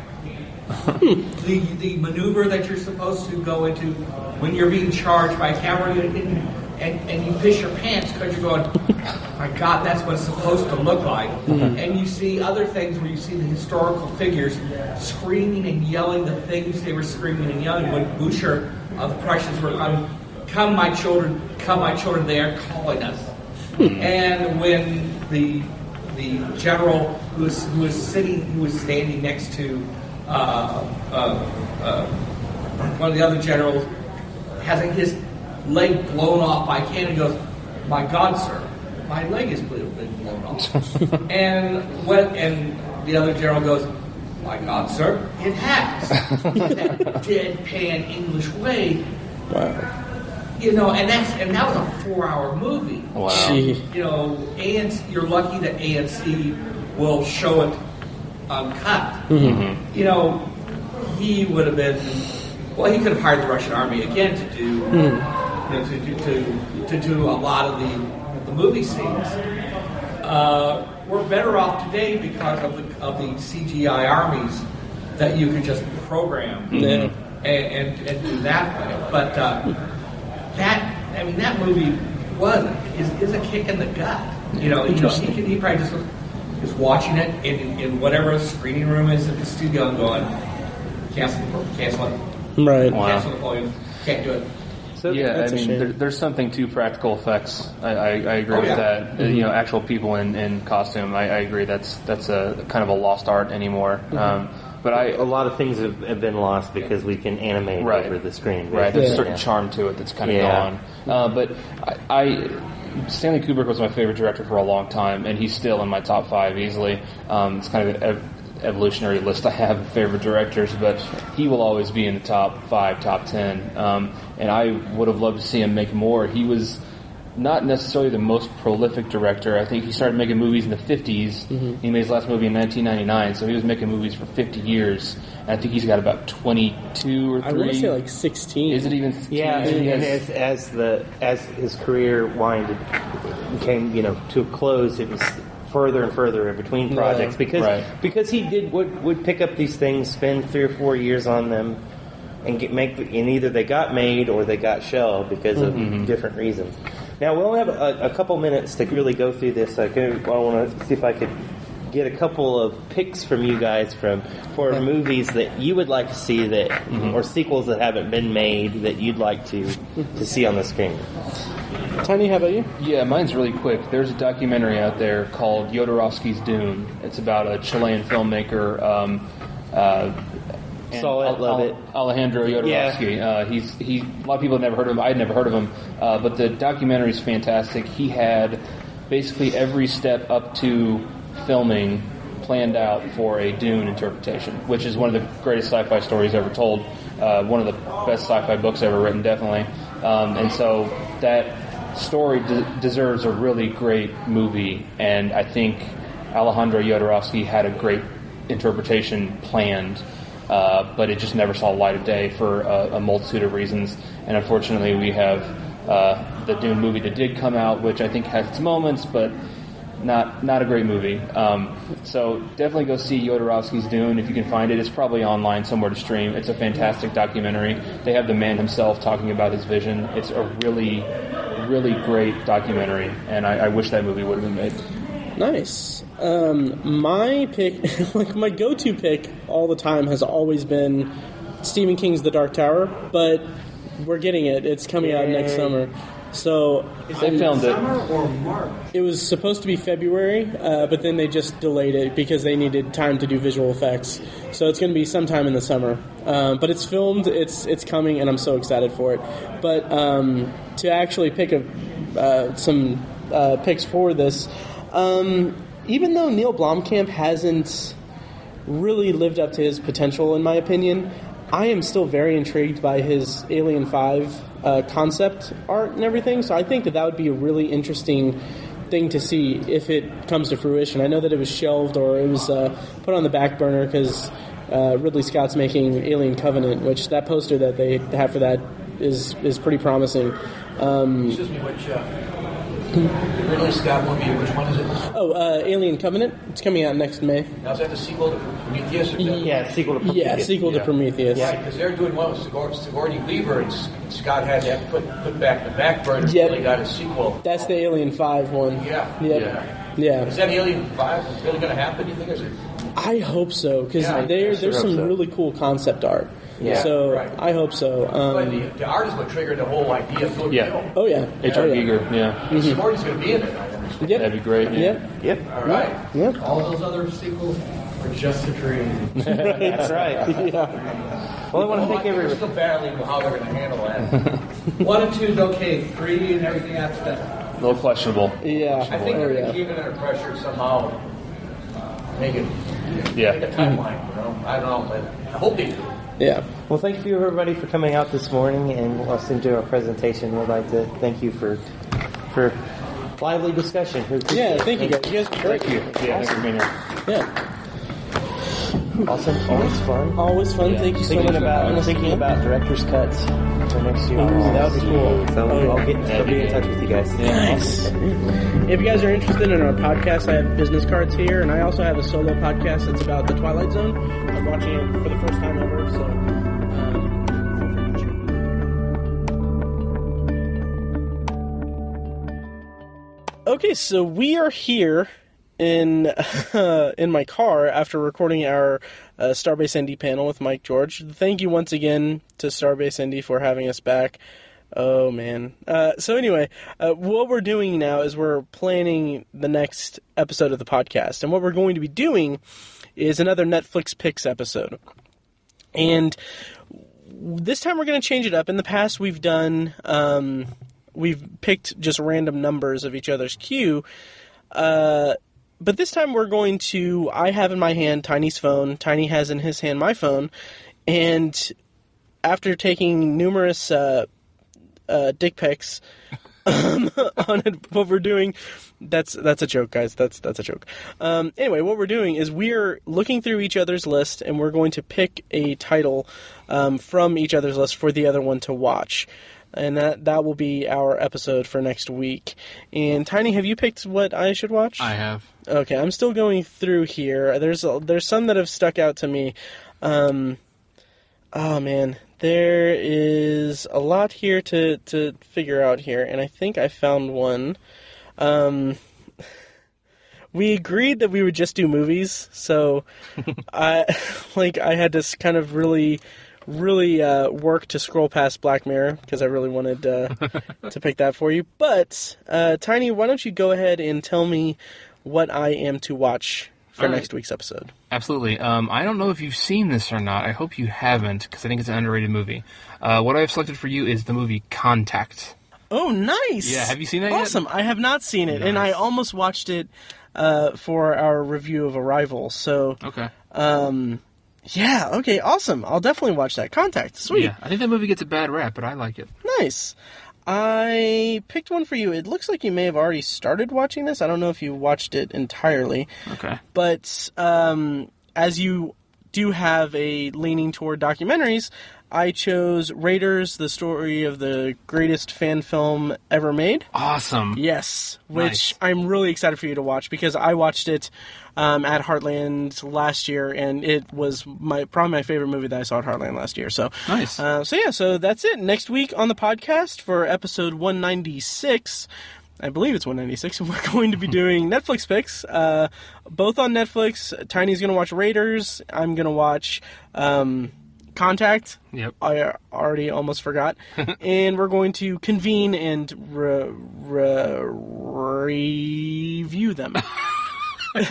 The maneuver that you're supposed to go into when you're being charged by a cavalry unit, and you piss your pants because you're going, my God, that's what it's supposed to look like. And you see other things where you see the historical figures screaming and yelling the things they were screaming and yelling when Boucher of the Prussians were come my children, they are calling us. And when the general who was standing next to one of the other generals, having his leg blown off by a cannon, he goes, my God, sir, my leg is been blown off. and the other general goes, my God, sir, it has. That deadpan English way. Wow. And that was a 4-hour movie. Wow. ANC, you're lucky that ANC will show it uncut. He would have been. Well, he could have hired the Russian army again to do to do a lot of the movie scenes. We're better off today because of the CGI armies that you can just program and do that way. But that movie is a kick in the gut. He probably just was watching it in whatever screening room is at the studio and going, cancel it. Right. Wow. Cancel Napoleon. Can't do it. So Yeah, there's something to practical effects. I agree with that. Actual people in costume. I agree. That's a kind of a lost art anymore. But a lot of things have been lost because we can animate over the screen. Right. There's a certain charm to it that's kind of gone. But Stanley Kubrick was my favorite director for a long time, and he's still in my top 5 easily. It's kind of an evolutionary list I have of favorite directors, but he will always be in the top 5, top 10. And I would have loved to see him make more. He was not necessarily the most prolific director. I think he started making movies in the 50s. He made his last movie in 1999, so he was making movies for 50 years. And I think he's got about 22 or 3. I want to say like 16. Is it even? Yeah, and as his career came to a close, it was further and further in between projects because he would pick up these things, spend 3 or 4 years on them, and either they got made or they got shelved because of different reasons. Now we only have a couple minutes to really go through this. I want to see if I could get a couple of picks from you guys for movies that you would like to see or sequels that haven't been made that you'd like to see on the screen. Tiny, how about you? Yeah, mine's really quick. There's a documentary out there called Jodorowsky's Dune. It's about a Chilean filmmaker. Saw it, love it. Alejandro Jodorowsky. Yeah. He. A lot of people have never heard of him. I'd never heard of him, but the documentary is fantastic. He had basically every step up to filming planned out for a Dune interpretation, which is one of the greatest sci-fi stories ever told. One of the best sci-fi books ever written, definitely. And so that story deserves a really great movie, and I think Alejandro Jodorowsky had a great interpretation planned. But it just never saw the light of day for a multitude of reasons. And unfortunately, we have the Dune movie that did come out, which I think has its moments, but not a great movie. So definitely go see Jodorowsky's Dune if you can find it. It's probably online somewhere to stream. It's a fantastic documentary. They have the man himself talking about his vision. It's a really, really great documentary, and I wish that movie would have been made. Nice. My pick, like my go-to pick all the time has always been Stephen King's The Dark Tower, but we're getting it. It's coming out next summer. So They filmed it. Summer or March? It was supposed to be February, but then they just delayed it because they needed time to do visual effects. So it's going to be sometime in the summer. But it's filmed, it's coming, and I'm so excited for it. But to actually pick some picks for this, even though Neil Blomkamp hasn't really lived up to his potential, in my opinion, I am still very intrigued by his Alien 5 concept art and everything, so I think that would be a really interesting thing to see if it comes to fruition. I know that it was shelved or it was put on the back burner because Ridley Scott's making Alien Covenant, which that poster that they have for that is pretty promising. Excuse me, which Ridley Scott movie, which one is it? Alien Covenant. It's coming out next May. Now, is that the sequel to Prometheus? Yeah, sequel to Prometheus. Yeah, sequel to Prometheus. Yeah, because they're doing one with Sigourney Weaver, and Scott had that put back in the back burner. Yep. Really got a sequel. That's the Alien 5 one. Yeah. Yep. Yeah. Is that Alien 5 really going to happen, you think? Is it? I hope so, because Yeah, there's some really cool concept art. Yeah. So Right. I hope so. But the art is what triggered the whole idea of doing the film. Oh yeah. H.R. Giger, yeah. Sigourney's going to be in it, I understand. Yep. That'd be great. Yeah. Yep. All right. Yep. All those other sequels are just a dream. That's right. Yeah. Well, I want to thank They're everybody. still battling how they're going to handle that. 1 and 2 is okay. 3 and everything after that. A little questionable. Yeah. I think they're going to keep it under pressure somehow. Make it Yeah. make a timeline, you know? I don't know, but I hope they do. Yeah. Well, thank you everybody for coming out this morning and listening to our presentation. We'd like to thank you for lively discussion. Yeah. Thank you guys. You guys were great. Thank you. Yeah, thanks for being here. Yeah. Awesome. Always fun. Always fun. Yeah. Thank you so much for having us. Thinking about director's cuts for next year. Ooh, that would be cool. So Oh, yeah. I'll be in touch with you guys. Nice. If you guys are interested in our podcast, I have business cards here, and I also have a solo podcast that's about the Twilight Zone. I'm watching it for the first time ever, so. Okay, so we are here in my car after recording our Starbase Indy panel with Mike George. Thank you once again to Starbase Indy for having us back. Oh, man. So anyway, what we're doing now is we're planning the next episode of the podcast. And what we're going to be doing is another Netflix Picks episode. And this time we're going to change it up. In the past, we've done... we've picked just random numbers of each other's queue. But this time we're going to... I have in my hand Tiny's phone. Tiny has in his hand my phone. And after taking numerous... dick pics, on it. What we're doing, that's a joke, guys. That's a joke. Anyway, what we're doing is we're looking through each other's list, and we're going to pick a title from each other's list for the other one to watch. And that will be our episode for next week. And Tiny, have you picked what I should watch? I have. Okay, I'm still going through here. There's some that have stuck out to me. Oh man, there is a lot here to figure out here, and I think I found one. We agreed that we would just do movies, so I had to kind of really work to scroll past Black Mirror because I really wanted to pick that for you. But Tiny, why don't you go ahead and tell me what I am to watch for next week's episode? Absolutely. I don't know if you've seen this or not. I hope you haven't, because I think it's an underrated movie. What I have selected for you is the movie Contact. Oh, nice! Yeah, have you seen that yet? Awesome. I have not seen it, Nice. and I almost watched it for our review of Arrival. So, Okay. yeah, okay, awesome. I'll definitely watch that. Contact, sweet. Yeah, I think that movie gets a bad rap, but I like it. Nice. I picked one for you. It looks like you may have already started watching this. I don't know if you watched it entirely. Okay. But as you do have a leaning toward documentaries, I chose Raiders, the story of the greatest fan film ever made. Awesome. Yes, which Nice. I'm really excited for you to watch because I watched it at Heartland last year, and it was probably my favorite movie that I saw at Heartland last year. So Nice. So that's it. Next week on the podcast for episode 196. I believe it's 196, and we're going to be doing Netflix picks, both on Netflix. Tiny's going to watch Raiders. I'm going to watch Contact. Yep. I already almost forgot. And we're going to convene and review them.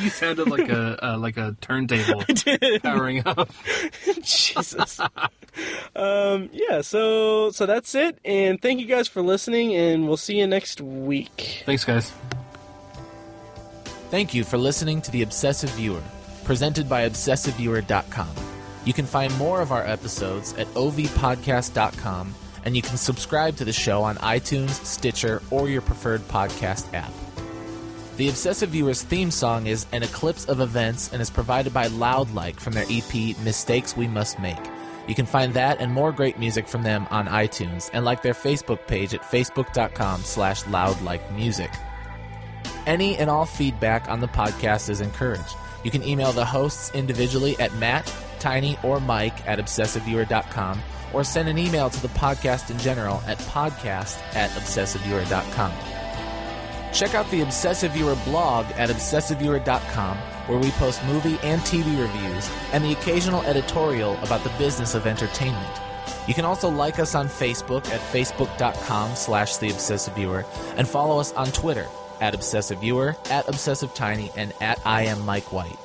You sounded like a turntable powering up. Jesus. Yeah, so that's it. And thank you guys for listening, and we'll see you next week. Thanks, guys. Thank you for listening to The Obsessive Viewer, presented by ObsessiveViewer.com. You can find more of our episodes at ovpodcast.com, and you can subscribe to the show on iTunes, Stitcher, or your preferred podcast app. The Obsessive Viewer's theme song is An Eclipse of Events and is provided by Loudlike from their EP Mistakes We Must Make. You can find that and more great music from them on iTunes and like their Facebook page at facebook.com/loudlikemusic. Any and all feedback on the podcast is encouraged. You can email the hosts individually at Matt, Tiny, or Mike at ObsessiveViewer.com, or send an email to the podcast in general at podcast@ObsessiveViewer.com. Check out the Obsessive Viewer blog at ObsessiveViewer.com, where we post movie and TV reviews and the occasional editorial about the business of entertainment. You can also like us on Facebook at facebook.com/TheObsessiveViewer and follow us on Twitter at ObsessiveViewer, at ObsessiveTiny, and at IamMikeWhite.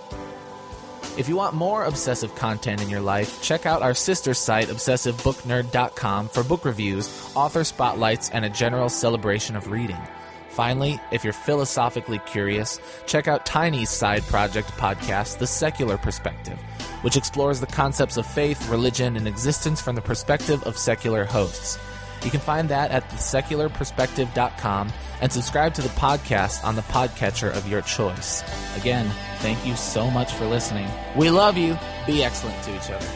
If you want more obsessive content in your life, check out our sister site, ObsessiveBookNerd.com, for book reviews, author spotlights, and a general celebration of reading. Finally, if you're philosophically curious, check out Tiny's side project podcast, The Secular Perspective, which explores the concepts of faith, religion, and existence from the perspective of secular hosts. You can find that at thesecularperspective.com and subscribe to the podcast on the podcatcher of your choice. Again, thank you so much for listening. We love you. Be excellent to each other.